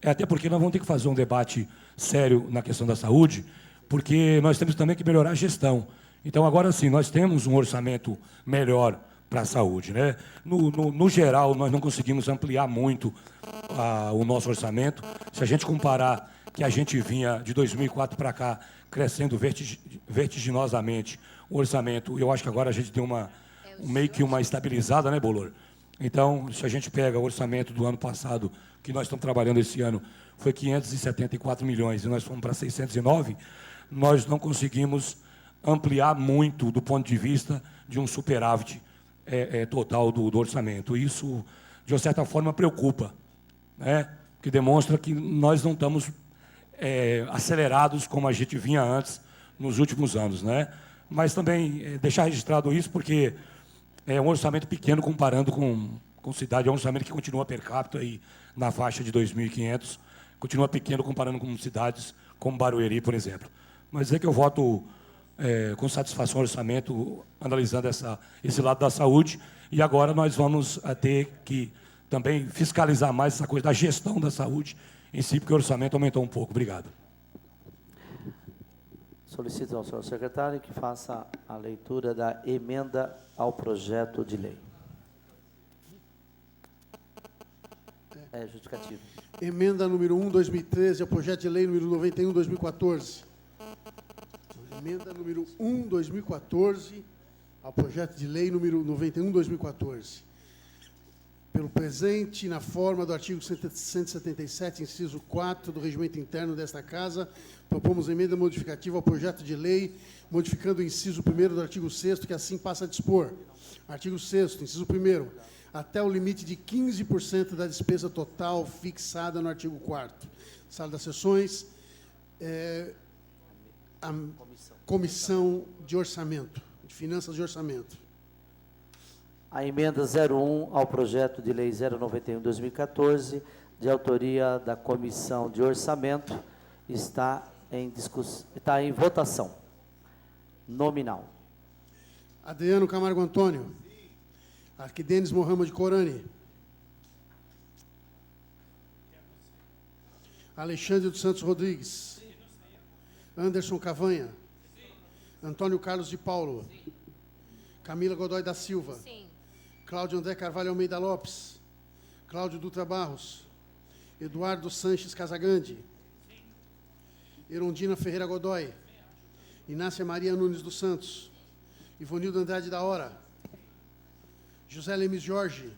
até porque nós vamos ter que fazer um debate sério na questão da saúde, porque nós temos também que melhorar a gestão. Então, agora sim, nós temos um orçamento melhor para a saúde, né? No geral, nós não conseguimos ampliar muito o nosso orçamento. Se a gente comparar que a gente vinha de 2004 para cá, crescendo vertiginosamente o orçamento, eu acho que agora a gente deu meio que uma estabilizada, né, Bolor? Então, se a gente pega o orçamento do ano passado, que nós estamos trabalhando esse ano, foi 574 milhões e nós fomos para 609, nós não conseguimos ampliar muito do ponto de vista de um superávit total do orçamento. Isso, de uma certa forma, preocupa, né? Que demonstra que nós não estamos acelerados como a gente vinha antes, nos últimos anos, né? Mas também deixar registrado isso, porque é um orçamento pequeno comparando com cidade, é um orçamento que continua per capita aí na faixa de 2.500, continua pequeno comparando com cidades como Barueri, por exemplo. Mas é que eu voto com satisfação o orçamento, analisando esse lado da saúde, e agora nós vamos ter que também fiscalizar mais essa coisa da gestão da saúde em si, porque o orçamento aumentou um pouco. Obrigado. Solicito ao senhor secretário que faça a leitura da emenda ao projeto de lei. É justificativo. Emenda número 1, 2013, ao projeto de lei número 91, 2014. Emenda número 1, 2014, ao projeto de lei número 91, 2014. Pelo presente, na forma do artigo 177, inciso 4 do Regimento Interno desta Casa, propomos emenda modificativa ao projeto de lei, modificando o inciso 1º do artigo 6º, que assim passa a dispor. Artigo 6º, inciso 1º, até o limite de 15% da despesa total fixada no artigo 4º. Sala das Sessões, a Comissão de Orçamento, de Finanças de Orçamento. A emenda 01 ao projeto de lei 091/2014, de autoria da Comissão de Orçamento, está em votação nominal. Adriano Camargo Antônio. Arquidenes Mohamed Corani. Alexandre dos Santos Rodrigues. Anderson Cavanha. Antônio Carlos de Paulo. Camila Godoy da Silva. Sim. Cláudio André Carvalho Almeida Lopes. Cláudio Dutra Barros. Eduardo Sanches Casagrande. Erondina Ferreira Godoy. Inácia Maria Nunes dos Santos. Ivonildo Andrade da Hora. José Lemes Jorge.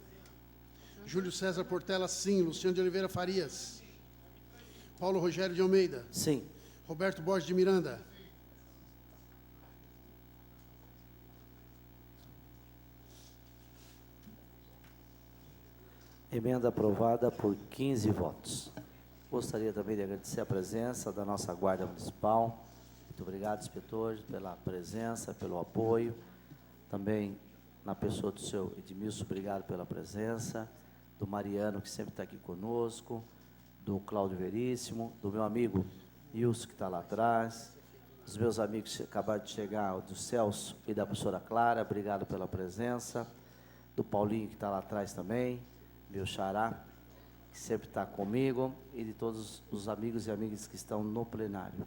Júlio César Portela, sim. Luciano de Oliveira Farias. Paulo Rogério de Almeida. Sim. Roberto Borges de Miranda. Emenda aprovada por 15 votos. Gostaria também de agradecer a presença da nossa Guarda Municipal. Muito obrigado, inspetor, pela presença, pelo apoio. Também, na pessoa do seu Edmilson, obrigado pela presença. Do Mariano, que sempre está aqui conosco. Do Cláudio Veríssimo. Do meu amigo Wilson, que está lá atrás. Dos meus amigos que acabaram de chegar, do Celso e da professora Clara, obrigado pela presença. Do Paulinho, que está lá atrás também. Meu xará, que sempre está comigo, e de todos os amigos e amigas que estão no plenário.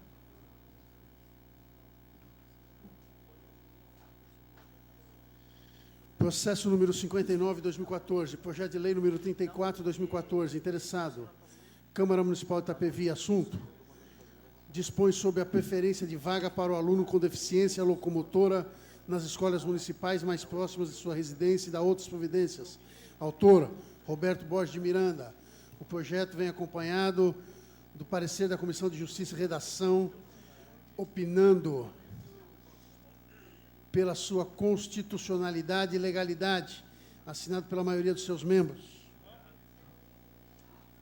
Processo número 59/2014, projeto de lei número 34/2014, interessado, Câmara Municipal de Itapevi, assunto, dispõe sobre a preferência de vaga para o aluno com deficiência locomotora nas escolas municipais mais próximas de sua residência e dá outras providências. Autor, Roberto Borges de Miranda. O projeto vem acompanhado do parecer da Comissão de Justiça e Redação, opinando pela sua constitucionalidade e legalidade, assinado pela maioria dos seus membros.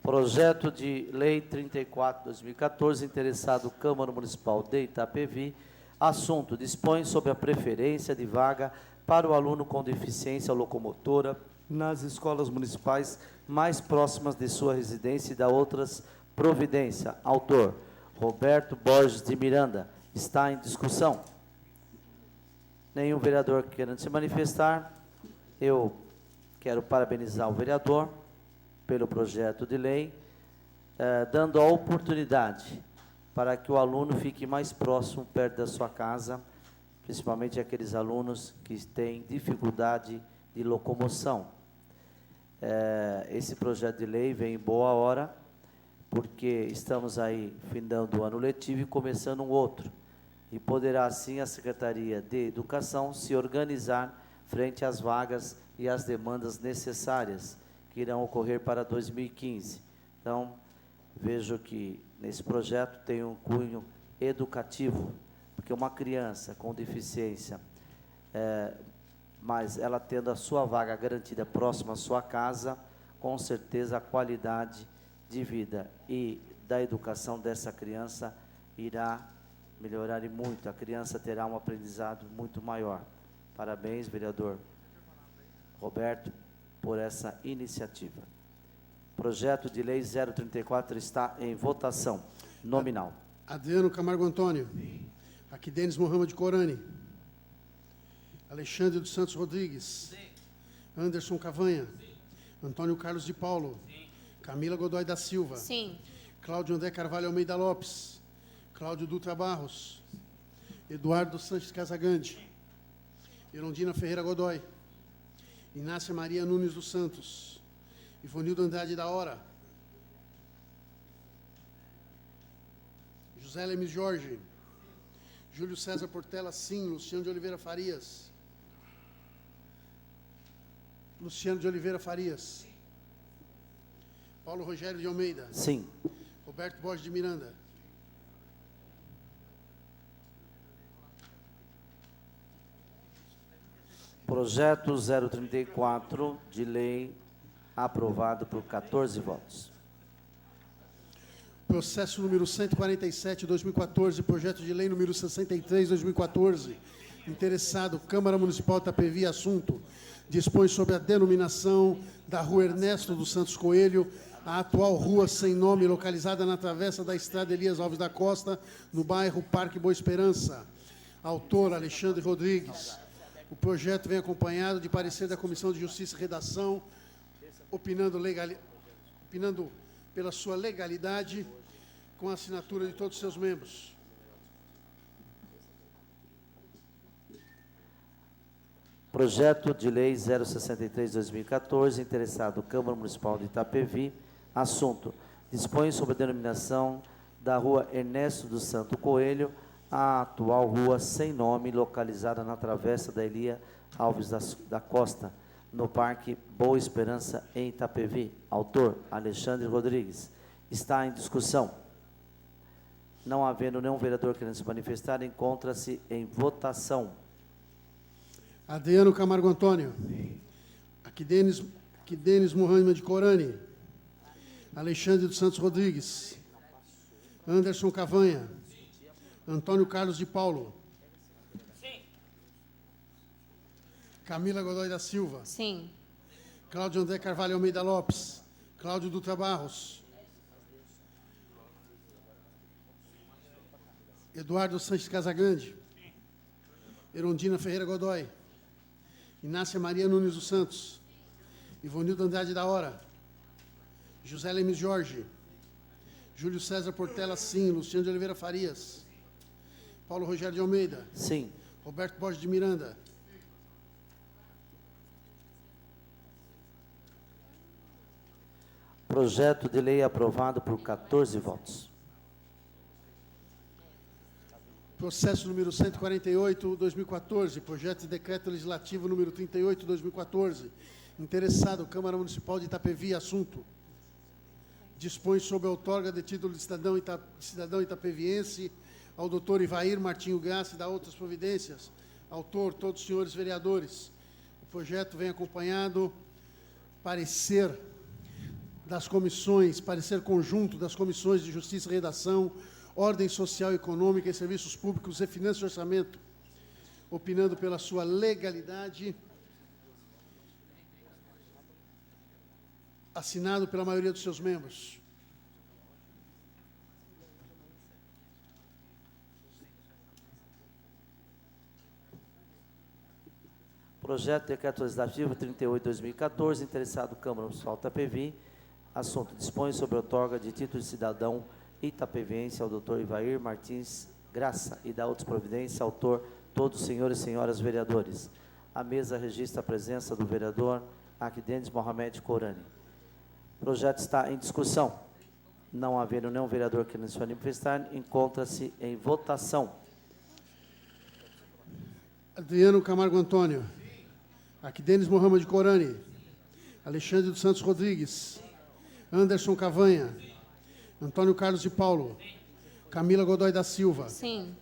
Projeto de lei 34/2014, interessado Câmara Municipal de Itapevi. Assunto, dispõe sobre a preferência de vaga para o aluno com deficiência locomotora nas escolas municipais mais próximas de sua residência e da outras providência. Autor, Roberto Borges de Miranda. Está em discussão. Nenhum vereador querendo se manifestar. Eu quero parabenizar o vereador pelo projeto de lei, dando a oportunidade para que o aluno fique mais próximo, perto da sua casa, principalmente aqueles alunos que têm dificuldade de locomoção. Esse projeto de lei vem em boa hora, porque estamos aí findando o ano letivo e começando um outro. E poderá, assim, a Secretaria de Educação se organizar frente às vagas e às demandas necessárias que irão ocorrer para 2015. Então, vejo que nesse projeto tem um cunho educativo, porque uma criança com deficiência, mas ela tendo a sua vaga garantida próxima à sua casa, com certeza a qualidade de vida e da educação dessa criança irá melhorar e muito. A criança terá um aprendizado muito maior. Parabéns, vereador Roberto, por essa iniciativa. Projeto de lei 034 está em votação nominal. Adriano Camargo Antônio. Aquidenes Mohamed Corani. Alexandre dos Santos Rodrigues. Anderson Cavanha. Antônio Carlos de Paulo. Camila Godoy da Silva. Sim. Cláudio André Carvalho Almeida Lopes. Cláudio Dutra Barros. Eduardo Sanches Casagrande. Erondina Ferreira Godoy. Inácia Maria Nunes dos Santos. Ivonildo Andrade da Hora. José Lemes Jorge. Júlio César Portela, sim. Luciano de Oliveira Farias. Luciano de Oliveira Farias. Paulo Rogério de Almeida. Sim. Roberto Borges de Miranda. Projeto 034 de lei aprovado por 14 votos. Processo número 147, 2014, projeto de lei número 63, 2014. Interessado, Câmara Municipal de Itapevi, assunto. Dispõe sobre a denominação da Rua Ernesto dos Santos Coelho, a atual rua sem nome, localizada na travessa da Estrada Elias Alves da Costa, no bairro Parque Boa Esperança. Autor, Alexandre Rodrigues. O projeto vem acompanhado de parecer da Comissão de Justiça e Redação, opinando pela sua legalidade, com a assinatura de todos os seus membros. Projeto de lei 063/2014, interessado Câmara Municipal de Itapevi, assunto. Dispõe sobre a denominação da Rua Ernesto do Santo Coelho, a atual rua sem nome, localizada na travessa da Elia Alves da Costa, no Parque Boa Esperança, em Itapevi. Autor, Alexandre Rodrigues. Está em discussão. Não havendo nenhum vereador querendo se manifestar, encontra-se em votação. Adriano Camargo Antônio. Aquidenes Mohamed Corani. Alexandre dos Santos Rodrigues. Anderson Cavanha. Antônio Carlos de Paulo. Camila Godoy da Silva. Sim. Cláudio André Carvalho Almeida Lopes. Cláudio Dutra Barros. Eduardo Sanches Casagrande. Erondina Ferreira Godoy. Inácia Maria Nunes dos Santos. Ivonildo Andrade da Hora. José Lemes Jorge. Júlio César Portela, sim. Luciano de Oliveira Farias. Paulo Rogério de Almeida. Sim. Roberto Borges de Miranda. Projeto de lei aprovado por 14 votos. Processo número 148, 2014, projeto de decreto legislativo número 38, 2014. Interessado, Câmara Municipal de Itapevi, assunto. Dispõe sobre a outorga de título de cidadão itapeviense ao doutor Ivair Martinho Graça e da outras providências. Autor, todos os senhores vereadores. O projeto vem acompanhado parecer das comissões, parecer conjunto das comissões de Justiça e Redação, Ordem Social e Econômica e Serviços Públicos e Finanças e Orçamento, opinando pela sua legalidade, assinado pela maioria dos seus membros. Projeto de decreto legislativo 38/2014, interessado Câmara Municipal de Itapevi, assunto. Dispõe sobre a outorga de título de cidadão itapeviense ao doutor Ivair Martins Graça e da outras providências. Autor, todos os senhores e senhoras vereadores. A mesa registra a presença do vereador Aquidenes Mohamed Corani. O projeto está em discussão. Não havendo nenhum vereador querendo se manifestar, encontra-se em votação. Adriano Camargo Antônio. Aquidenes Mohamed Corani. Alexandre dos Santos Rodrigues. Anderson Cavanha. Antônio Carlos de Paulo. Camila Godoy da Silva. Sim.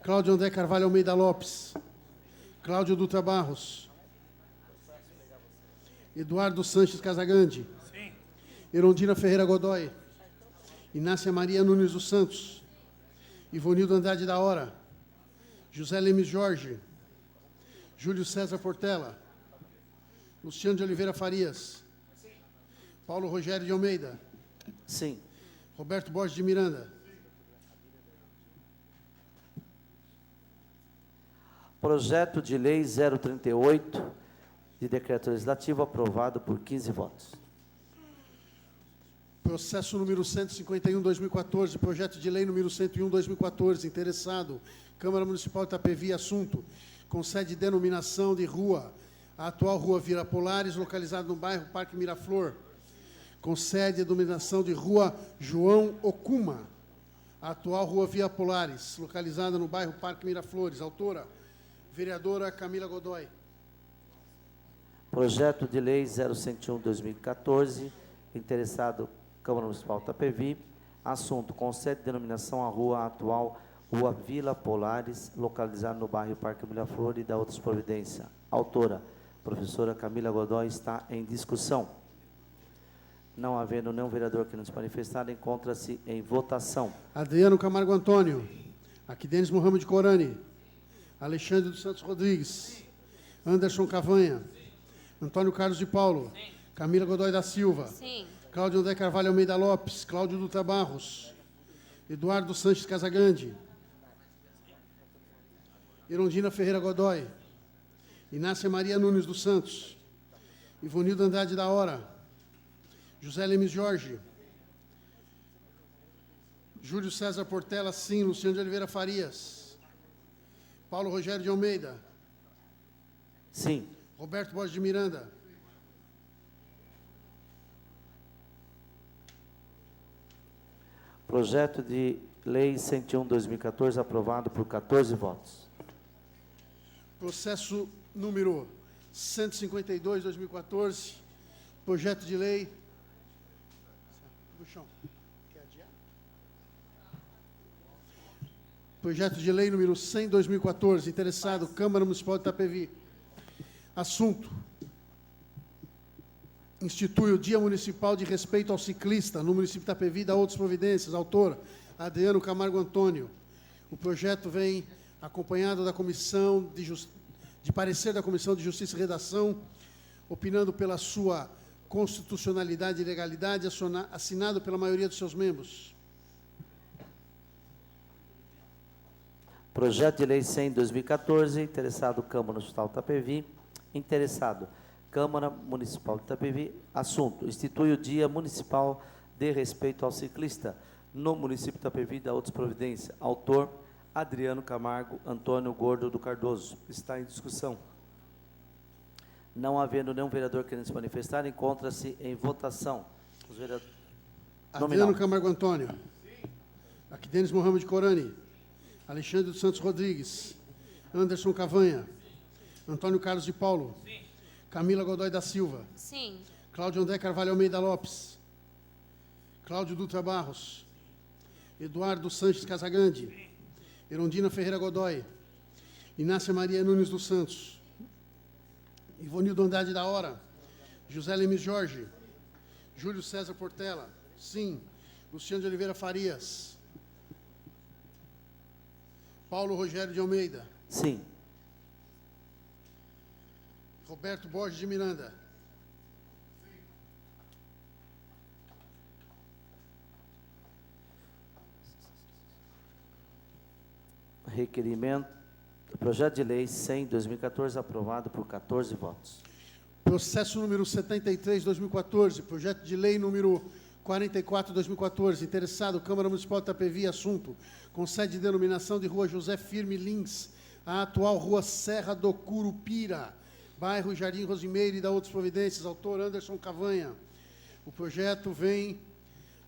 Cláudio André Carvalho Almeida Lopes. Cláudio Dutra Barros. Eduardo Sanches Casagrande. Erondina Ferreira Godoy. Inácia Maria Nunes dos Santos. Ivonildo Andrade da Hora. José Lemes Jorge. Júlio César Portela. Luciano de Oliveira Farias. Paulo Rogério de Almeida. Sim. Roberto Borges de Miranda. Projeto de Lei 038, de decreto legislativo aprovado por 15 votos. Processo número 151/2014, projeto de lei número 101/2014, interessado, Câmara Municipal de Itapevi, assunto, concede denominação de rua, a atual Rua Vila Polares, localizada no bairro Parque Miraflor. Concede a denominação de Rua João Okuma, a atual Rua Vila Polares, localizada no bairro Parque Miraflores. Autora, vereadora Camila Godoy. Projeto de Lei 0101/2014, interessado, Câmara Municipal de Itapevi. Assunto, concede denominação à rua atual Rua Vila Polares, localizada no bairro Parque Miraflor, e da outras providências. Autora, professora Camila Godoy, está em discussão. Não havendo nenhum vereador que não se manifestar, encontra-se em votação. Adriano Camargo Antônio, Aquidenes Mohamed Corani, Alexandre dos Santos Rodrigues, Anderson Cavanha, Antônio Carlos de Paulo, Camila Godoy da Silva, Sim. Cláudio André Carvalho Almeida Lopes, Cláudio Dutra Barros, Eduardo Sanches Casagrande, Irondina Ferreira Godoy, Inácia Maria Nunes dos Santos, Ivonildo Andrade da Hora, José Lemes Jorge, Júlio César Portela, sim, Luciano de Oliveira Farias, Paulo Rogério de Almeida, Sim. Roberto Borges de Miranda, Projeto de Lei 101/2014, aprovado por 14 votos. processo número 152/2014, projeto de lei. Buchão, quer adiar? Projeto de lei número 100/2014, interessado, Câmara Municipal de Itapevi. Assunto: institui o Dia Municipal de Respeito ao Ciclista no município de Itapevi e dá outras providências. Autor, Adriano Camargo Antônio. O projeto vem acompanhado da Comissão de parecer da Comissão de Justiça e Redação, opinando pela sua constitucionalidade e legalidade, assinado pela maioria dos seus membros. Projeto de Lei 100/2014, interessado, Câmara Municipal de Itapevi. Interessado, Câmara Municipal de Itapevi. Assunto, institui o Dia Municipal de Respeito ao Ciclista no município de Itapevi e da outras providências. Autor, Adriano Camargo Antônio Gordo do Cardoso. Está em discussão. Não havendo nenhum vereador querendo se manifestar, encontra-se em votação. Os vereadores... Adriano Camargo Antônio. Aquidenes Mohamed Corani. Alexandre dos Santos Rodrigues. Anderson Cavanha. Antônio Carlos de Paulo. Camila Godoy da Silva. Sim. Cláudio André Carvalho Almeida Lopes. Cláudio Dutra Barros. Eduardo Sanches Casagrande. Irondina Ferreira Godoy. Inácia Maria Nunes dos Santos. Ivonildo Andrade da Hora. José Lemes Jorge. Júlio César Portela. Sim. Luciano de Oliveira Farias. Paulo Rogério de Almeida. Sim. Roberto Borges de Miranda. Requerimento, projeto de lei 100/2014, aprovado por 14 votos. Processo número 73/2014, projeto de lei número 44/2014, interessado, Câmara Municipal de Itapevi, assunto, concede denominação de Rua José Firme Lins, a atual Rua Serra do Curupira, bairro Jardim Rosimeire e da outras providências. Autor, Anderson Cavanha. O projeto vem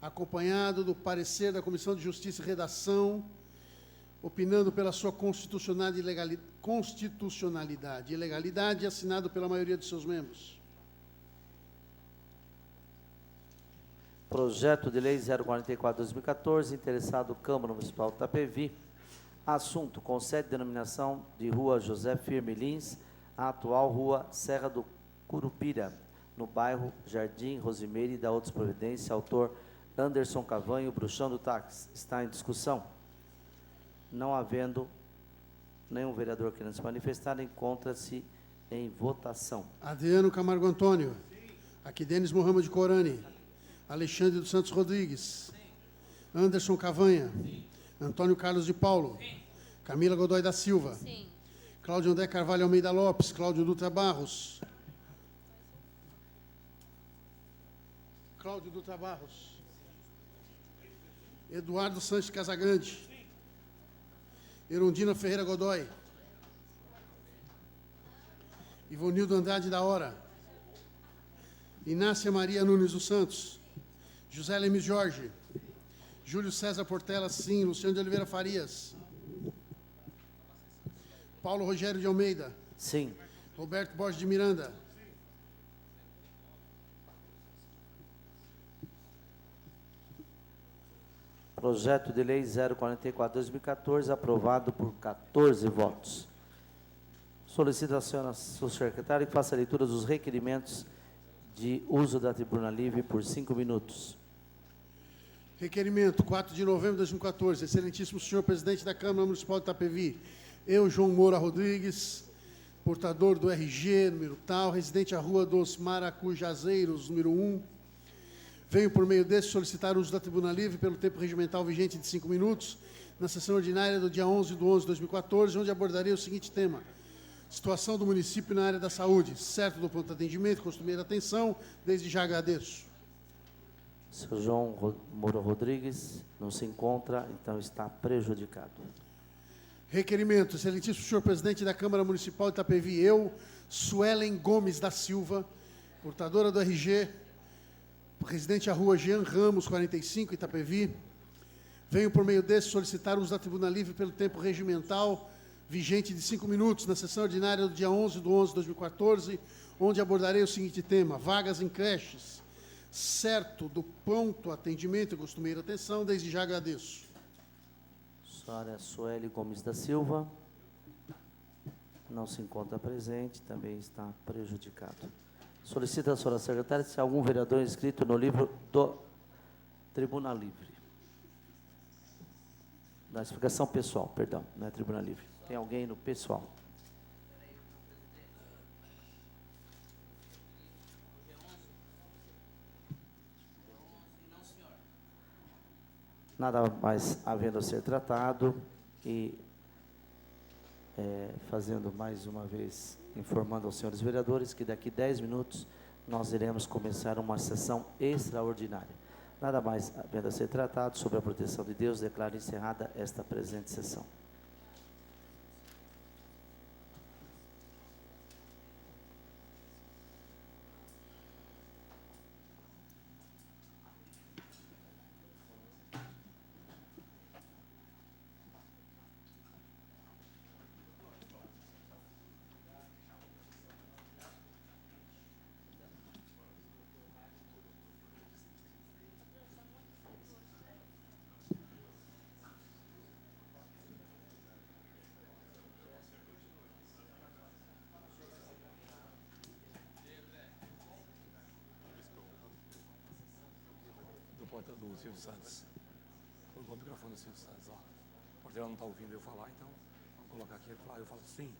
acompanhado do parecer da Comissão de Justiça e Redação, opinando pela sua constitucionalidade e legalidade, assinado pela maioria de seus membros. Projeto de lei 044/2014, interessado, Câmara Municipal de Itapevi. Assunto, concede denominação de Rua José Firme Lins, a atual Rua Serra do Curupira, no bairro Jardim Rosimeire e da outras providências. Autor, Anderson Cavanha, o Bruxão do Táxi. Está em discussão. Não havendo nenhum vereador querendo se manifestar, encontra-se em votação. Adriano Camargo Antônio. Aquidenes Mohamed Corani. Alexandre dos Santos Rodrigues. Anderson Cavanha. Antônio Carlos de Paulo. Camila Godoy da Silva. Sim. Cláudio André Carvalho Almeida Lopes, Cláudio Dutra Barros. Cláudio Dutra Barros. Eduardo Sanches Casagrande. Erundina Ferreira Godoy. Ivonildo Andrade da Hora. Inácia Maria Nunes dos Santos. José Lemes Jorge. Júlio César Portela, sim. Luciano de Oliveira Farias. Paulo Rogério de Almeida. Sim. Roberto Borges de Miranda. Projeto de Lei 044/2014, aprovado por 14 votos. Solicito à senhora subsecretária que faça a leitura dos requerimentos de uso da tribuna livre por 5 minutos. Requerimento, 4 de novembro de 2014. Excelentíssimo senhor presidente da Câmara Municipal de Itapevi, eu, João Moura Rodrigues, portador do RG, número tal, residente à Rua dos Maracujazeiros, número 1, venho por meio desse solicitar o uso da tribuna livre pelo tempo regimental vigente de 5 minutos, na sessão ordinária do dia 11/11/2014, onde abordarei o seguinte tema: situação do município na área da saúde, certo do pronto atendimento, costumeira atenção, desde já agradeço. Senhor João Moura Rodrigues não se encontra, então está prejudicado. Requerimento, excelentíssimo senhor presidente da Câmara Municipal de Itapevi, eu, Suelen Gomes da Silva, portadora do RG, residente à Rua Jean Ramos, 45, Itapevi, venho por meio desse solicitar o uso da tribuna livre pelo tempo regimental vigente de 5 minutos, na sessão ordinária do dia 11/11/2014, onde abordarei o seguinte tema: vagas em creches, certo do pronto atendimento e costumeira atenção, desde já agradeço. Senhora Sueli Gomes da Silva não se encontra presente, também está prejudicado. Solicita a senhora secretária se há algum vereador inscrito no livro do Tribuna Livre. Na explicação pessoal, perdão, não é Tribuna Livre. Tem alguém no pessoal? Nada mais havendo a ser tratado e fazendo mais uma vez, informando aos senhores vereadores que daqui 10 minutos nós iremos começar uma sessão extraordinária. Nada mais havendo a ser tratado, sobre a proteção de Deus, declaro encerrada esta presente sessão. Do Silvio Santos. Colocou o microfone do Silvio Santos, ó. O porteiro não está ouvindo eu falar, então vamos colocar aqui. Ele fala, eu falo sim.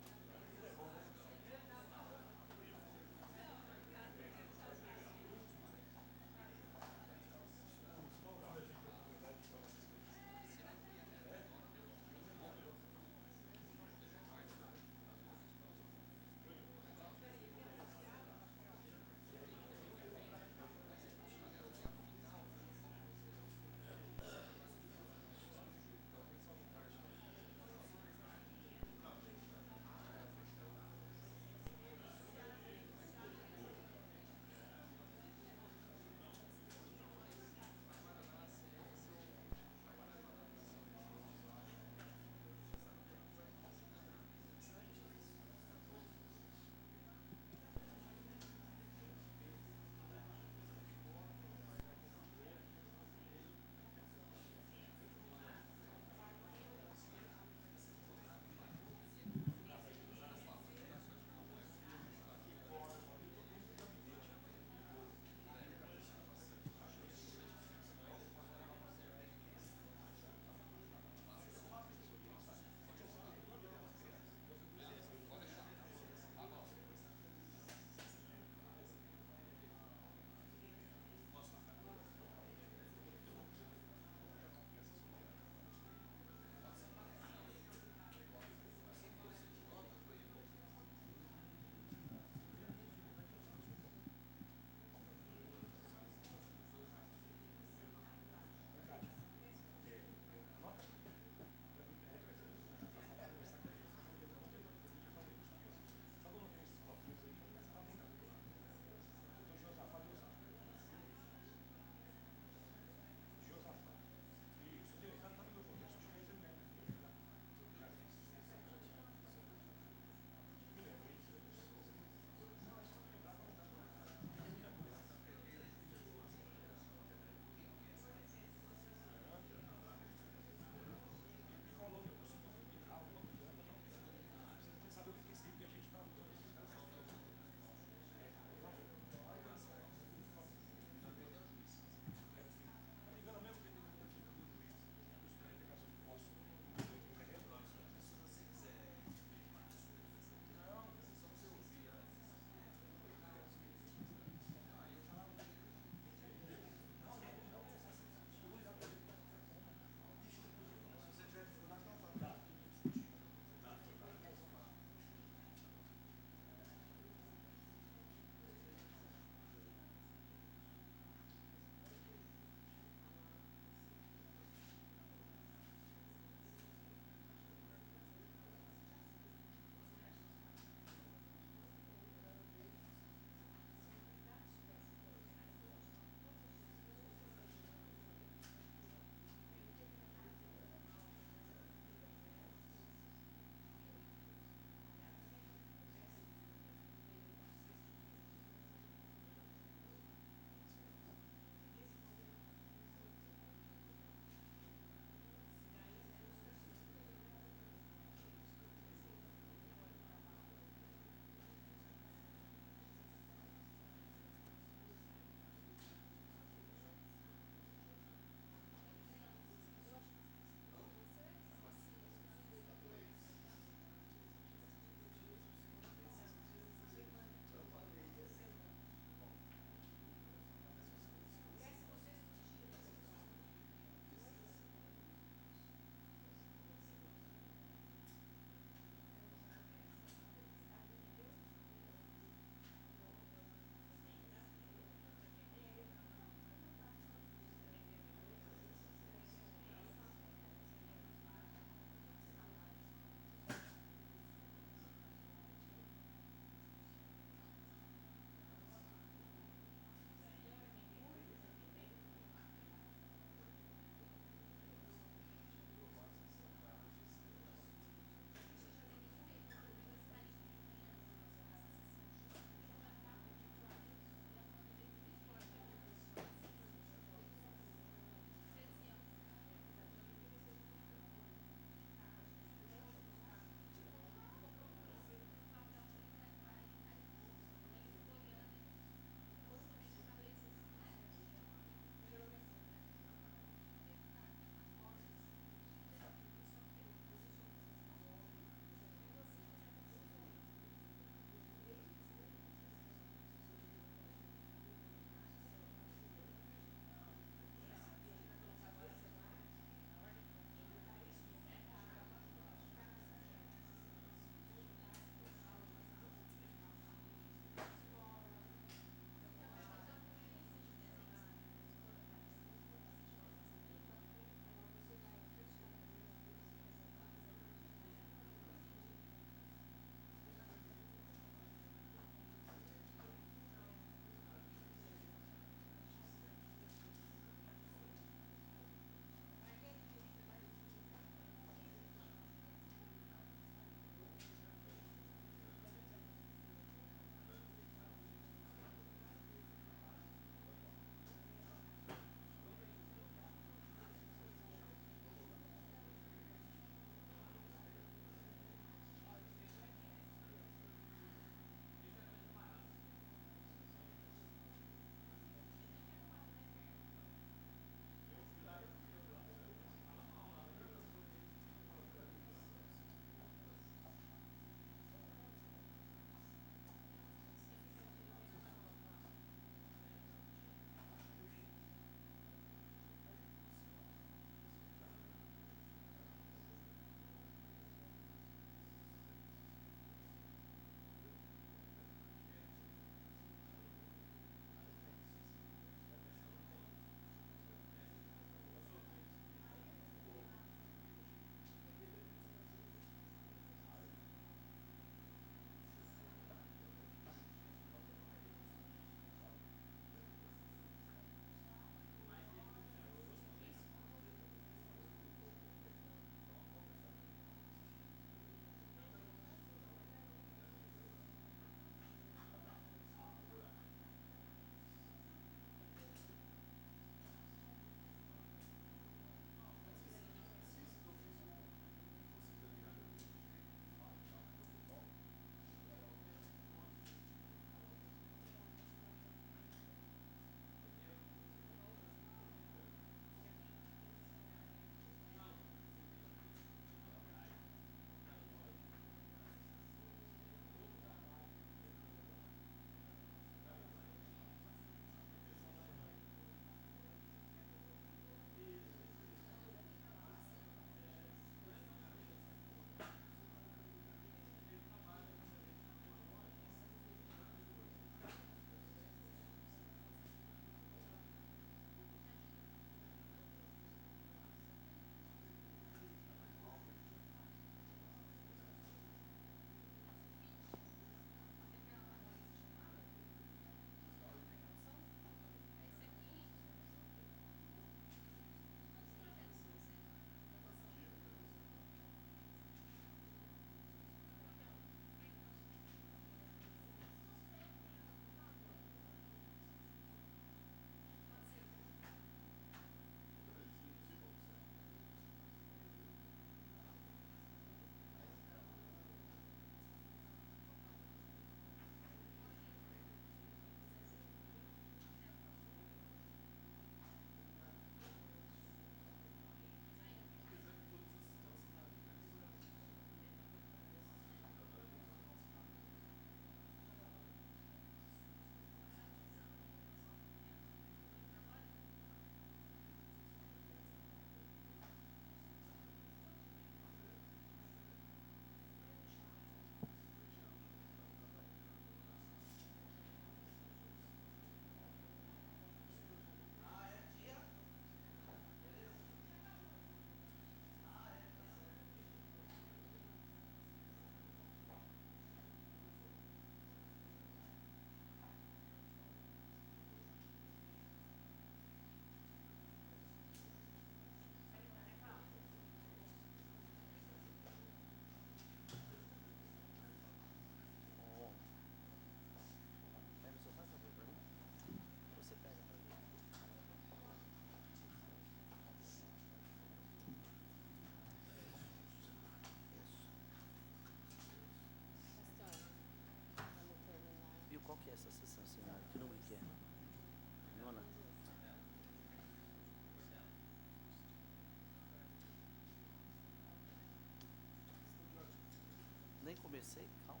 Nem comecei, calma.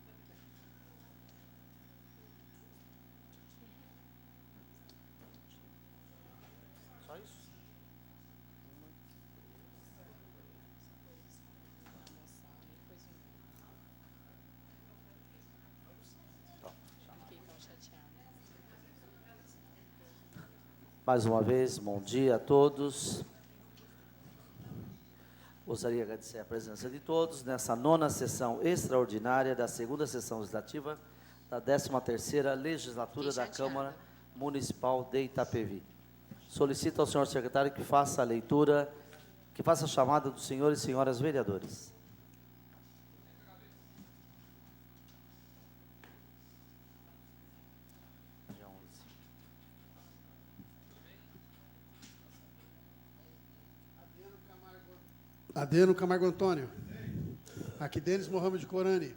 Só isso? Mais uma vez, bom dia a todos. Gostaria de agradecer a presença de todos nessa 9ª sessão extraordinária da 2ª sessão legislativa da 13ª legislatura da Câmara Municipal de Itapevi. Solicito ao senhor secretário que faça a leitura, que faça a chamada dos senhores e senhoras vereadores. Adriano Camargo Antônio. Aquidenes Mohamed Corani.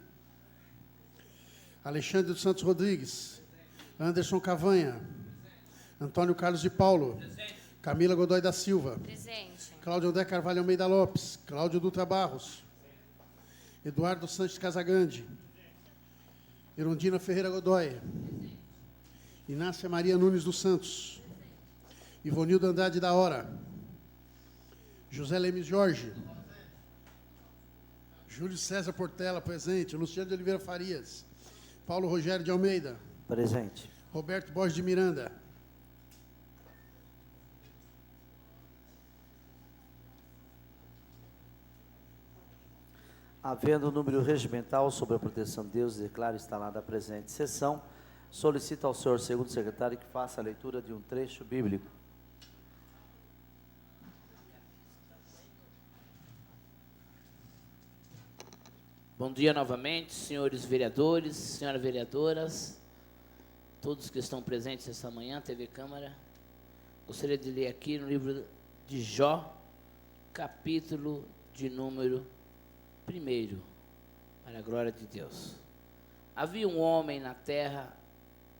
Alexandre dos Santos Rodrigues. Anderson Cavanha. Antônio Carlos de Paulo. Camila Godoy da Silva. Presente. Cláudio André Carvalho Almeida Lopes. Cláudio Dutra Barros. Eduardo Sanches Casagrande. Erundina Ferreira Godoy. Inácia Maria Nunes dos Santos. Ivonildo Andrade da Hora. José Lemes Jorge. Júlio César Portela, presente. Luciano de Oliveira Farias. Paulo Rogério de Almeida. Presente. Roberto Borges de Miranda. Havendo o número regimental sobre a proteção de Deus, declaro instalada a presente sessão. Solicito ao senhor segundo secretário que faça a leitura de um trecho bíblico. Bom dia novamente, senhores vereadores, senhoras vereadoras, todos que estão presentes esta manhã, TV Câmara. Gostaria de ler aqui no livro de Jó, capítulo de número 1, para a glória de Deus. Havia um homem na terra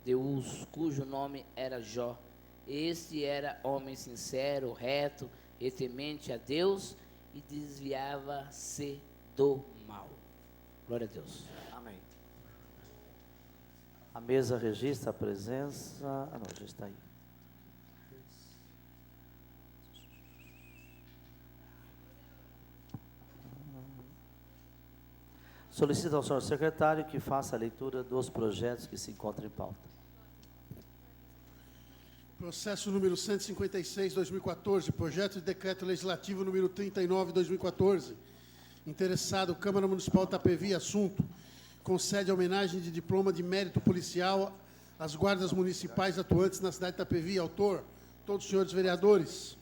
de Uz, cujo nome era Jó. Este era homem sincero, reto e temente a Deus, e desviava-se do mal. Glória a Deus. Amém. A mesa registra a presença... Ah, não, já está aí. Solicito ao senhor secretário que faça a leitura dos projetos que se encontram em pauta. Processo número 156/2014, projeto de decreto legislativo número 39/2014. Interessado, Câmara Municipal de Itapevi, assunto: concede homenagem de diploma de mérito policial às guardas municipais atuantes na cidade de Itapevi. Autor, todos os senhores vereadores.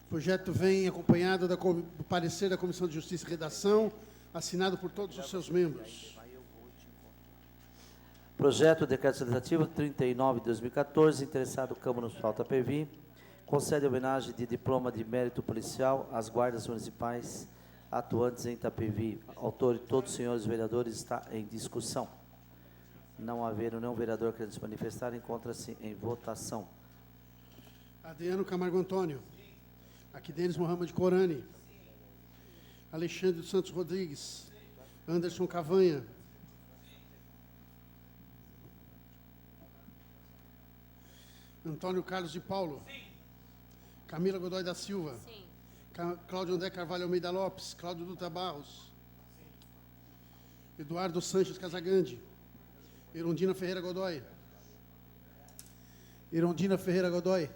O projeto vem acompanhado do parecer da Comissão de Justiça e Redação, assinado por todos os seus membros. Projeto de decreto legislativo 39/2014, interessado Câmara Municipal de Itapevi, concede homenagem de diploma de mérito policial às guardas municipais atuantes em Itapevi. Autor e todos os senhores vereadores está em discussão. Não havendo nenhum vereador querendo se manifestar, encontra-se em votação. Adriano Camargo Antônio. Aquidenes Mohamed Corani. Alexandre dos Santos Rodrigues. Anderson Cavanha. Antônio Carlos de Paulo. Camila Godoy da Silva. Sim. Cláudio André Carvalho Almeida Lopes. Cláudio Dutra Barros. Eduardo Sanches Casagrande. Erundina Ferreira Godoy. Erundina Ferreira Godoy.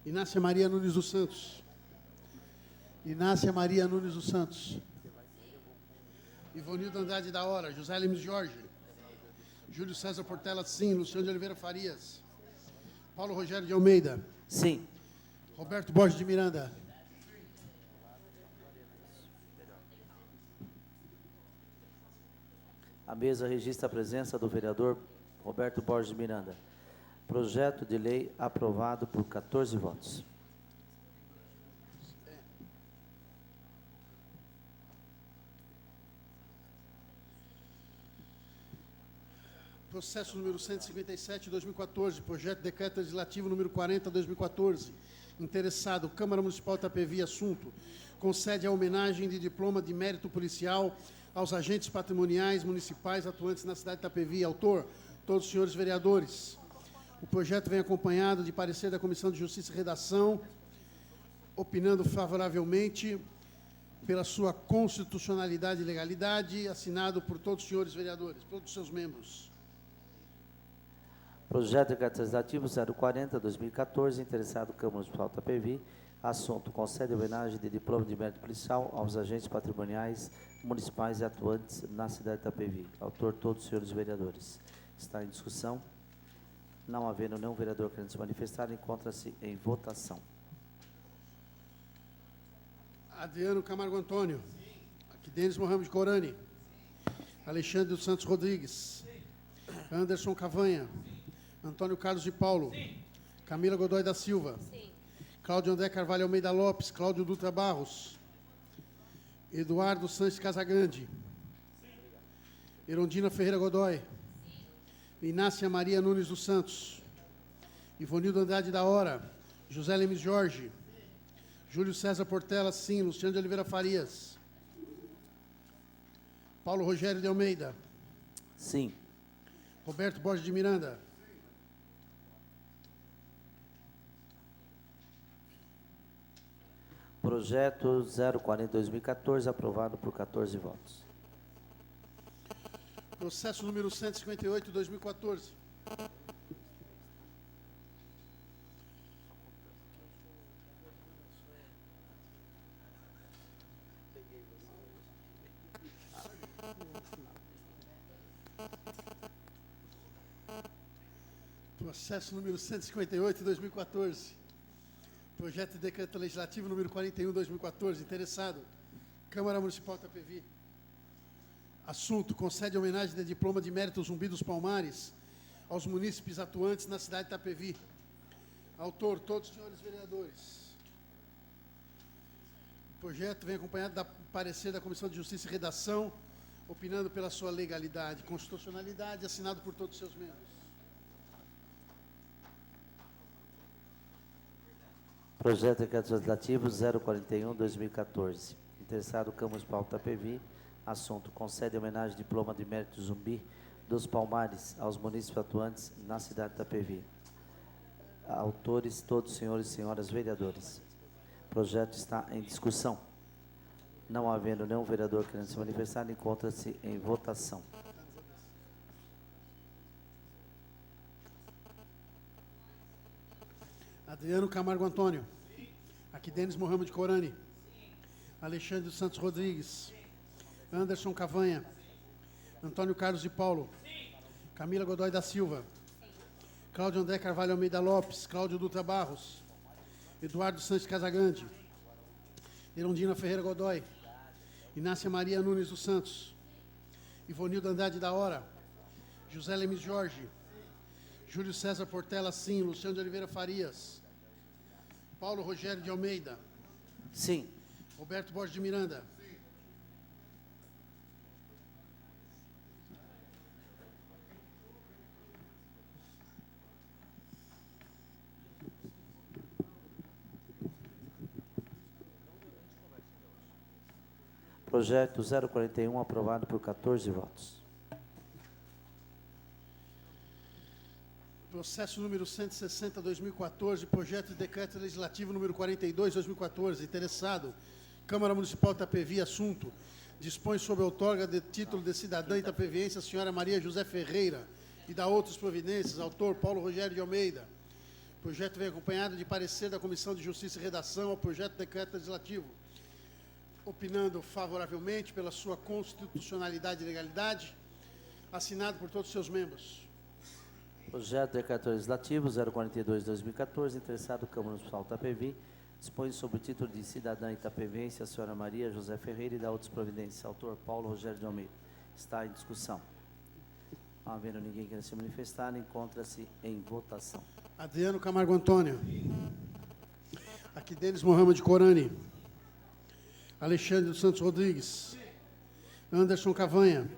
Inácia Maria Nunes dos Santos. Inácia Maria Nunes dos Santos. Ivonildo Andrade da Hora. José Lemes Jorge. Júlio César Portela, sim. Luciano de Oliveira Farias. Paulo Rogério de Almeida. Sim. Roberto Borges de Miranda. A mesa registra a presença do vereador Roberto Borges de Miranda. Projeto de lei aprovado por 14 votos. Processo número 157/2014, projeto de decreto legislativo número 40/2014, Interessado, Câmara Municipal de Itapevi, assunto: concede a homenagem de diploma de mérito policial aos agentes patrimoniais municipais atuantes na cidade de Itapevi. Autor, todos os senhores vereadores. O projeto vem acompanhado de parecer da Comissão de Justiça e Redação, opinando favoravelmente pela sua constitucionalidade e legalidade, assinado por todos os senhores vereadores, todos os seus membros. Projeto de decreto legislativo 040/2014, interessado Câmara Municipal de Itapevi. Assunto: concede homenagem de diploma de mérito policial aos agentes patrimoniais municipais e atuantes na cidade de Itapevi. Autor, todos os senhores vereadores. Está em discussão. Não havendo nenhum vereador querendo se manifestar, encontra-se em votação. Adriano Camargo Antônio. Aquidênis Mohamed Corani. Alexandre dos Santos Rodrigues. Anderson Cavanha. Antônio Carlos de Paulo. Camila Godoy da Silva. Cláudio André Carvalho Almeida Lopes. Cláudio Dutra Barros. Eduardo Sanches Casagrande. Erondina Ferreira Godoy. Inácia Maria Nunes dos Santos. Ivonildo Andrade da Hora. José Lemes Jorge. Júlio César Portela, sim. Luciano de Oliveira Farias. Paulo Rogério de Almeida. Sim. Roberto Borges de Miranda. Projeto 040/2014, aprovado por 14 votos. Processo número 158/2014. Processo número 158/2014. Projeto de decreto legislativo número 41/2014. Interessado, Câmara Municipal de Itapevi. Assunto: concede homenagem de diploma de mérito Zumbi dos Palmares aos munícipes atuantes na cidade de Itapevi. Autor, todos os senhores vereadores. O projeto vem acompanhado da parecer da Comissão de Justiça e Redação, opinando pela sua legalidade, constitucionalidade, assinado por todos os seus membros. Projeto de decreto legislativo 041/2014. Interessado Câmara Municipal de Itapevi. Assunto: concede homenagem de diploma de mérito Zumbi dos Palmares aos munícipes atuantes na cidade de Itapevi. Autores, todos os senhores e senhoras vereadores. O projeto está em discussão. Não havendo nenhum vereador querendo se manifestar, encontra-se em votação. Adriano Camargo Antônio. Aquidênis Mohamed Corani. Alexandre dos Santos Rodrigues. Anderson Cavanha. Antônio Carlos de Paulo. Camila Godoy da Silva. Cláudio André Carvalho Almeida Lopes. Cláudio Dutra Barros. Eduardo Sanches Casagrande. Erondina Ferreira Godoy. Inácia Maria Nunes dos Santos. Ivonildo Andrade da Hora. José Lemes Jorge. Júlio César Portela, sim. Luciano de Oliveira Farias. Paulo Rogério de Almeida. Sim. Roberto Borges de Miranda. Projeto 041, aprovado por 14 votos. Processo número 160/2014, projeto de decreto legislativo número 42/2014. Interessado, Câmara Municipal de Itapevi. Assunto: dispõe sobre a outorga de título de cidadã itapeviense a senhora Maria José Ferreira e da outras providências. Autor, Paulo Rogério de Almeida. O projeto vem acompanhado de parecer da Comissão de Justiça e Redação ao projeto de decreto legislativo, opinando favoravelmente pela sua constitucionalidade e legalidade, assinado por todos os seus membros. Projeto de decreto legislativo 042/2014, interessado Câmara Municipal de Itapevi, dispõe sobre o título de cidadã itapevense a senhora Maria José Ferreira e da outras providências. Autor, Paulo Rogério de Almeida. Está em discussão. Não havendo ninguém querendo se manifestar, encontra-se em votação. Adriano Camargo Antônio. Aquidênis Mohamed Corani. Alexandre dos Santos Rodrigues. Anderson Cavanha.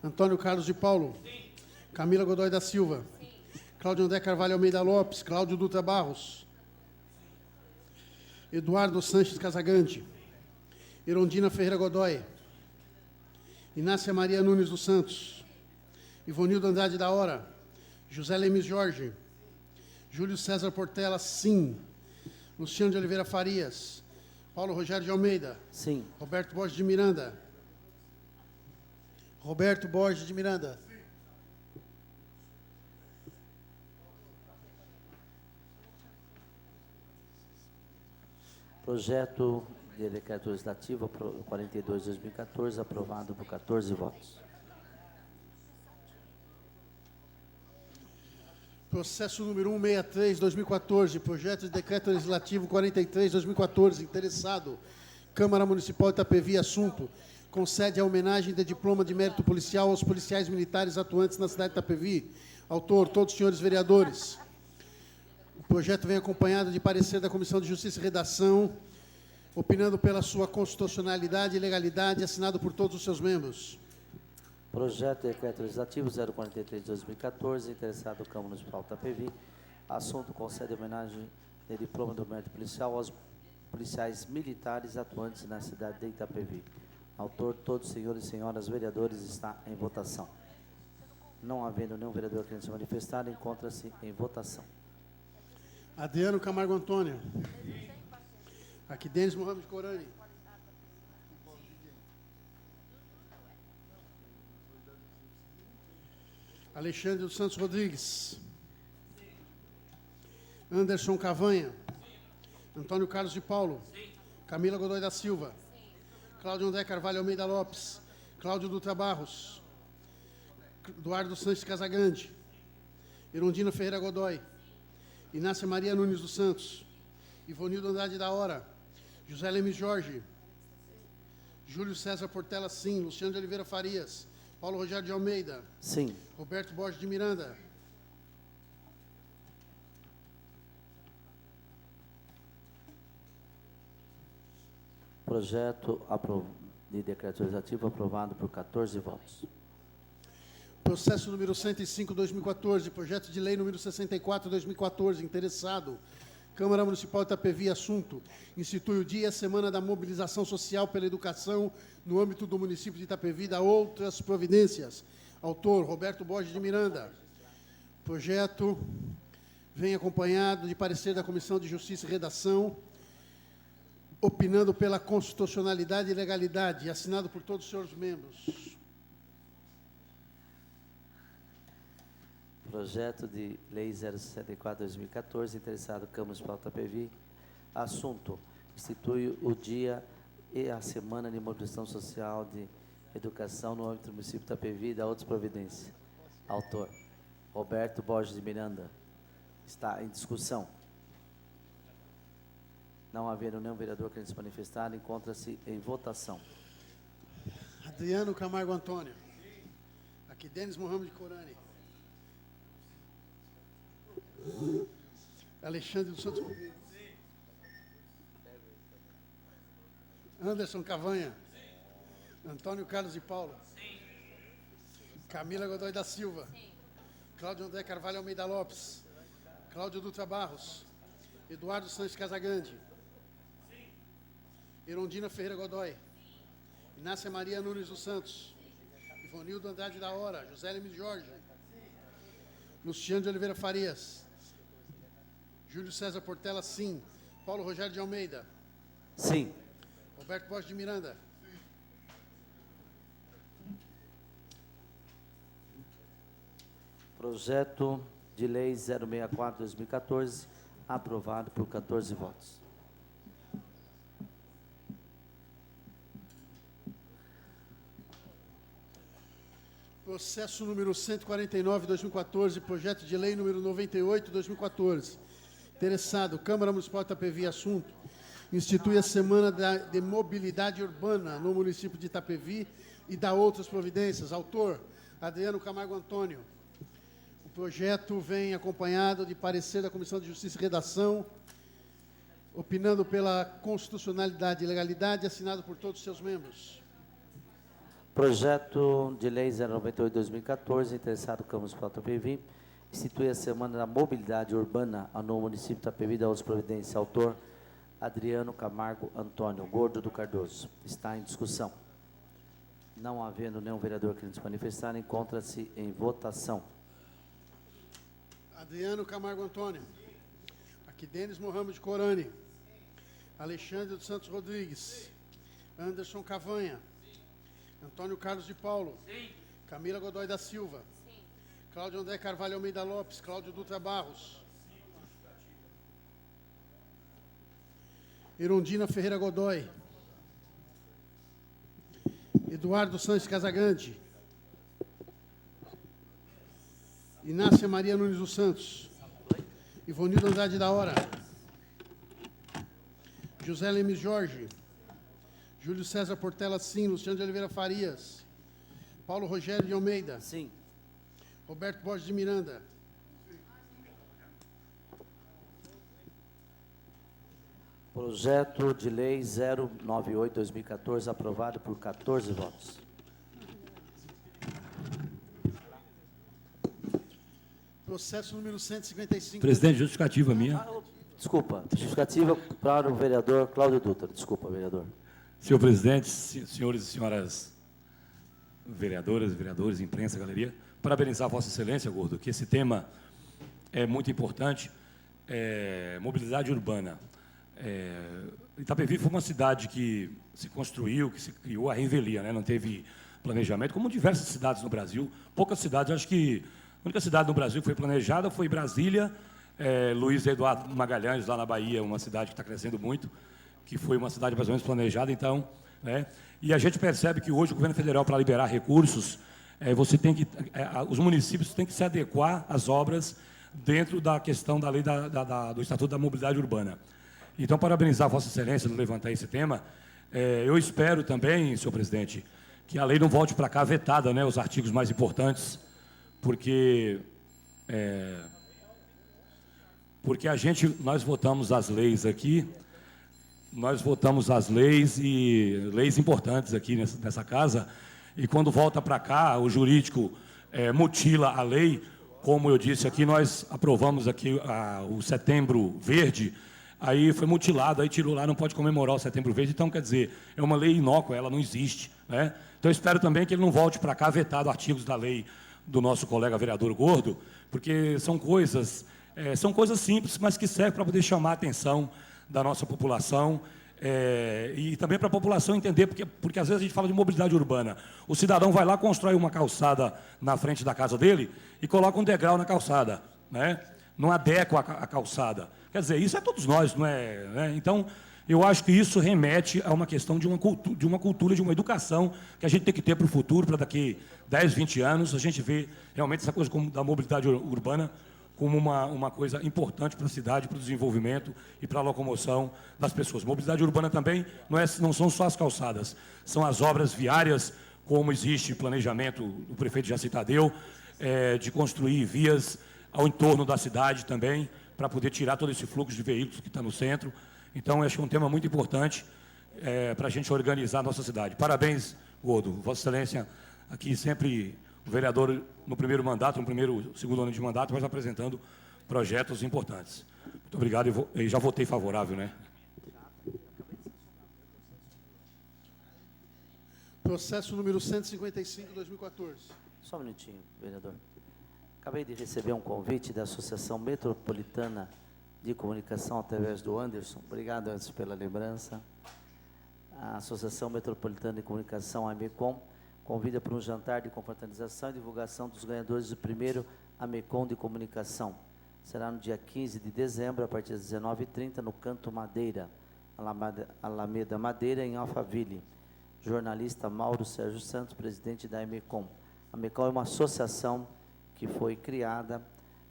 Antônio Carlos de Paulo. Camila Godoy da Silva. Cláudio André Carvalho Almeida Lopes. Cláudio Dutra Barros. Eduardo Sanches Casagrande, Erondina Ferreira Godoy, Inácia Maria Nunes dos Santos, Ivonildo Andrade da Hora, José Lemes Jorge, Júlio César Portela, sim. Luciano de Oliveira Farias, Paulo Rogério de Almeida, Sim. Roberto Borges de Miranda, Roberto Borges de Miranda, Projeto de decreto legislativo 42/2014, aprovado por 14 votos. processo número 163/2014, projeto de decreto legislativo 43/2014, interessado, Câmara Municipal de Itapevi, assunto, concede a homenagem de diploma de mérito policial aos policiais militares atuantes na cidade de Itapevi. Autor, todos os senhores vereadores. O projeto vem acompanhado de parecer da Comissão de Justiça e Redação, opinando pela sua constitucionalidade e legalidade, assinado por todos os seus membros. Projeto de decreto legislativo 043/2014, interessado Câmara Municipal de Itapevi. Assunto, concede homenagem de diploma do mérito policial aos policiais militares atuantes na cidade de Itapevi. Autor, todos os senhores e senhoras vereadores, está em votação. Não havendo nenhum vereador querendo se manifestar, encontra-se em votação. Adriano Camargo Antônio. Aqui, Denis Mohamed Corani. Alexandre dos Santos Rodrigues. Anderson Cavanha. Antônio Carlos de Paulo. Camila Godoy da Silva. Cláudio André Carvalho Almeida Lopes. Cláudio Dutra Barros. Eduardo Sanches Casagrande. Erondina Ferreira Godoy. Inácia Maria Nunes dos Santos. Ivonildo Andrade da Hora. José Lemes Jorge. Júlio César Portela, sim. Luciano de Oliveira Farias. Paulo Rogério de Almeida. Sim. Roberto Borges de Miranda. Projeto de decreto legislativo aprovado por 14 votos. Processo número 105/2014, projeto de lei número 64/2014, interessado, Câmara Municipal de Itapevi, assunto, institui o dia e a semana da mobilização social pela educação no âmbito do município de Itapevi, da outras providências. Autor, Roberto Borges de Miranda. Projeto vem acompanhado de parecer da Comissão de Justiça e Redação, opinando pela constitucionalidade e legalidade, assinado por todos os senhores membros. Projeto de Lei 064/2014, interessado Câmara Municipal de Itapevi. Assunto, institui o dia e a semana de mobilização social de educação no âmbito do município de Itapevi e da outras providências. Autor, Roberto Borges de Miranda. Está em discussão. Não havendo nenhum vereador querendo se manifestar, encontra-se em votação. Adriano Camargo Antônio. Aqui, Denis Mohamed Corani. Alexandre dos Santos Rodrigues. Anderson Cavanha. Antônio Carlos de Paulo. Camila Godoy da Silva. Cláudio André Carvalho Almeida Lopes. Cláudio Dutra Barros. Eduardo Sanches Casagrande. Erondina Ferreira Godoy. Inácia Maria Nunes dos Santos. Ivonildo Andrade da Hora. José Lemes Jorge. Luciano de Oliveira Farias. Júlio César Portela, sim. Paulo Rogério de Almeida. Sim. Roberto Borges de Miranda. Projeto de Lei 064/2014, aprovado por 14 votos. Processo número 149/2014, projeto de lei número 98/2014. Interessado, Câmara Municipal de Itapevi, assunto, institui a Semana de Mobilidade Urbana no município de Itapevi e dá outras providências. Autor, Adriano Camargo Antônio. O projeto vem acompanhado de parecer da Comissão de Justiça e Redação, opinando pela constitucionalidade e legalidade, assinado por todos os seus membros. Projeto de Lei 098/2014, interessado Câmara Municipal de Itapevi, institui a Semana da Mobilidade Urbana no município de Itapevi e da outras providências. Autor, Adriano Camargo Antônio Gordo do Cardoso. Está em discussão. Não havendo nenhum vereador querendo se manifestar, encontra-se em votação. Adriano Camargo Antônio. Aquidenes Mohamed Corani. Alexandre dos Santos Rodrigues. Anderson Cavanha. Antônio Carlos de Paulo. Camila Godoy da Silva. Cláudio André Carvalho Almeida Lopes. Cláudio Dutra Barros. Erondina Ferreira Godoy. Eduardo Sanches Casagrande. Inácia Maria Nunes dos Santos. Ivonildo Andrade da Hora. José Lemes Jorge. Júlio César Portela, sim. Luciano de Oliveira Farias. Paulo Rogério de Almeida. Sim. Roberto Borges de Miranda. Projeto de Lei 098/2014, aprovado por 14 votos. Processo número 155. Presidente, justificativa minha. Desculpa, justificativa para o vereador Cláudio Dutra. Desculpa, vereador. Senhor presidente, senhores e senhoras vereadoras, vereadores, imprensa, galeria, parabenizar Vossa Excelência, Gordo, que esse tema é muito importante, mobilidade urbana. Itapevi foi uma cidade que se construiu, que se criou à revelia, né? Não teve planejamento, como diversas cidades no Brasil. Poucas cidades, acho que a única cidade no Brasil que foi planejada foi Brasília, Luiz Eduardo Magalhães, lá na Bahia, uma cidade que está crescendo muito, que foi uma cidade mais ou menos planejada, então, né? E a gente percebe que hoje o governo federal, para liberar recursos, os municípios têm que se adequar às obras dentro da questão da lei do Estatuto da Mobilidade Urbana. Então, parabenizar Vossa Excelência por levantar esse tema. Eu espero também, senhor presidente, que a lei não volte para cá vetada, né, os artigos mais importantes, porque nós votamos as leis aqui, nós votamos as leis e leis importantes aqui nessa casa, e quando volta para cá, o jurídico mutila a lei. Como eu disse aqui, nós aprovamos aqui o Setembro Verde, aí foi mutilado, aí tirou lá, não pode comemorar o Setembro Verde. Então, quer dizer, é uma lei inócua, ela não existe, né? Então, eu espero também que ele não volte para cá vetado artigos da lei do nosso colega vereador Gordo, porque são coisas simples, mas que servem para poder chamar a atenção da nossa população, e também para a população entender, porque às vezes a gente fala de mobilidade urbana. O cidadão vai lá, constrói uma calçada na frente da casa dele e coloca um degrau na calçada, né? Não adequa a calçada. Quer dizer, isso é todos nós, não é? Né? Então, eu acho que isso remete a uma questão de uma cultura, de uma educação que a gente tem que ter para o futuro, para daqui 10, 20 anos, a gente ver realmente essa coisa da mobilidade urbana como uma coisa importante para a cidade, para o desenvolvimento e para a locomoção das pessoas. Mobilidade urbana também não são só as calçadas, são as obras viárias, como existe planejamento, o prefeito já citadeu, de construir vias ao entorno da cidade também, para poder tirar todo esse fluxo de veículos que está no centro. Então, acho que é um tema muito importante para a gente organizar a nossa cidade. Parabéns, Gordo. Vossa Excelência, aqui sempre o vereador no primeiro mandato, segundo ano de mandato, mas apresentando projetos importantes. Muito obrigado e já votei favorável, né? Processo número 155, 2014. Só um minutinho, vereador. Acabei de receber um convite da Associação Metropolitana de Comunicação através do Anderson. Obrigado, Anderson, pela lembrança. A Associação Metropolitana de Comunicação, a AMECOM, convida para um jantar de confraternização e divulgação dos ganhadores do primeiro AMECOM de Comunicação. Será no dia 15 de dezembro, a partir das 19h30, no Canto Madeira, Alameda Madeira, em Alphaville. Jornalista Mauro Sérgio Santos, presidente da AMECOM. A AMECOM é uma associação que foi criada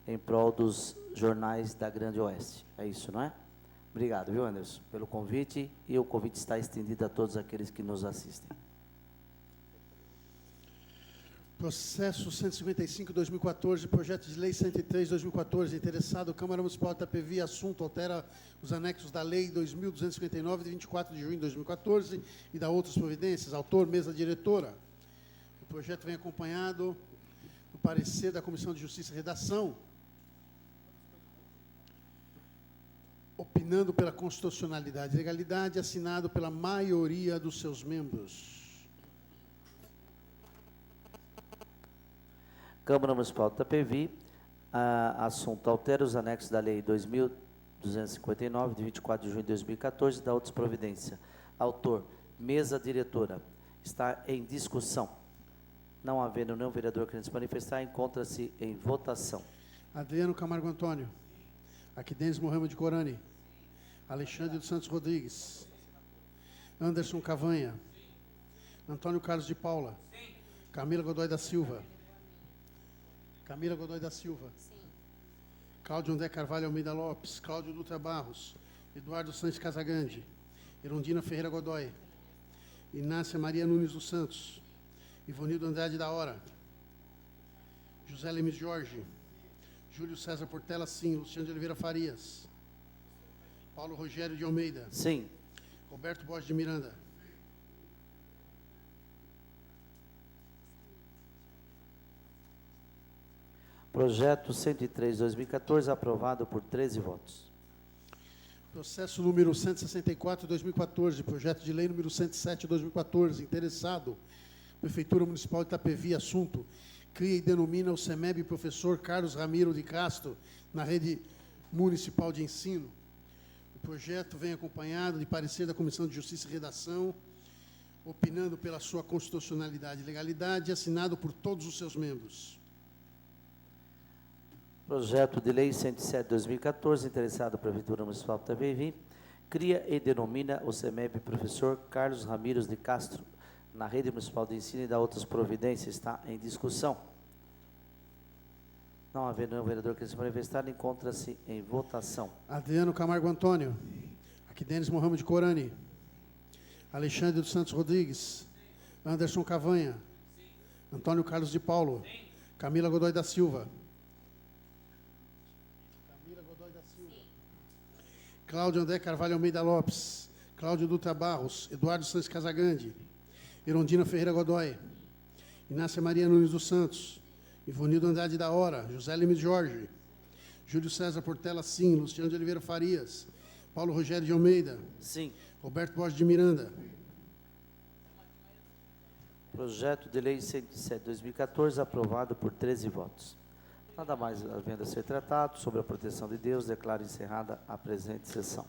em prol dos jornais da Grande Oeste. É isso, não é? Obrigado, viu, Anderson, pelo convite, e o convite está estendido a todos aqueles que nos assistem. Processo 155, 2014, projeto de lei 103, 2014, interessado, Câmara Municipal de Itapevi, assunto altera os anexos da lei 2.259, de 24 de junho de 2014, e da outras providências. Autor, mesa diretora. O projeto vem acompanhado do parecer da Comissão de Justiça e Redação. opinando pela constitucionalidade e legalidade, assinado pela maioria dos seus membros. Câmara Municipal de Itapevi, assunto altera os anexos da Lei 2.259, de 24 de junho de 2014, da outras providência. Autor, mesa diretora. Está em discussão. Não havendo nenhum vereador querendo se manifestar, encontra-se em votação. Adriano Camargo Antônio. Aquidenes Mohamed Corani. Alexandre dos Santos Rodrigues. Anderson Cavanha. Antônio Carlos de Paula. Camila Godoy da Silva. Camila Godoy da Silva. Cláudio André Carvalho Almeida Lopes. Cláudio Dutra Barros. Eduardo Sanches Casagrande. Erundina Ferreira Godoy. Inácia Maria Nunes dos Santos. Ivonildo Andrade da Hora. José Lemes Jorge. Júlio César Portela, sim. Luciano de Oliveira Farias. Paulo Rogério de Almeida. Sim. Roberto Borges de Miranda. Projeto 103/2014, aprovado por 13 votos. Processo número 164/2014, projeto de lei número 107/2014, interessado, Prefeitura Municipal de Itapevi, assunto, cria e denomina o CEMEB professor Carlos Ramiro de Castro na rede municipal de ensino. O projeto vem acompanhado de parecer da Comissão de Justiça e Redação, opinando pela sua constitucionalidade e legalidade, assinado por todos os seus membros. Projeto de Lei 107/2014, interessado a Prefeitura Municipal de Itapevi, cria e denomina o CEMEB professor Carlos Ramiro de Castro na rede municipal de ensino e dá outras providências. Está em discussão. Não havendo nenhum vereador que se manifestar, encontra-se em votação. Adriano Camargo Antônio. Aquidenes Mohamed Corani. Alexandre dos Santos Rodrigues. Anderson Cavanha. Antônio Carlos de Paulo. Camila Godoy da Silva. Cláudio André Carvalho Almeida Lopes. Cláudio Dutra Barros. Eduardo Santos Casagrande. Erundina Ferreira Godoy. Inácia Maria Nunes dos Santos. Ivonildo Andrade da Hora. José Lemes Jorge. Júlio César Portela, sim. Luciano de Oliveira Farias. Paulo Rogério de Almeida. Sim. Roberto Borges de Miranda. Projeto de Lei 107/2014, aprovado por 13 votos. Nada mais havendo a ser tratado sobre a proteção de Deus, declaro encerrada a presente sessão.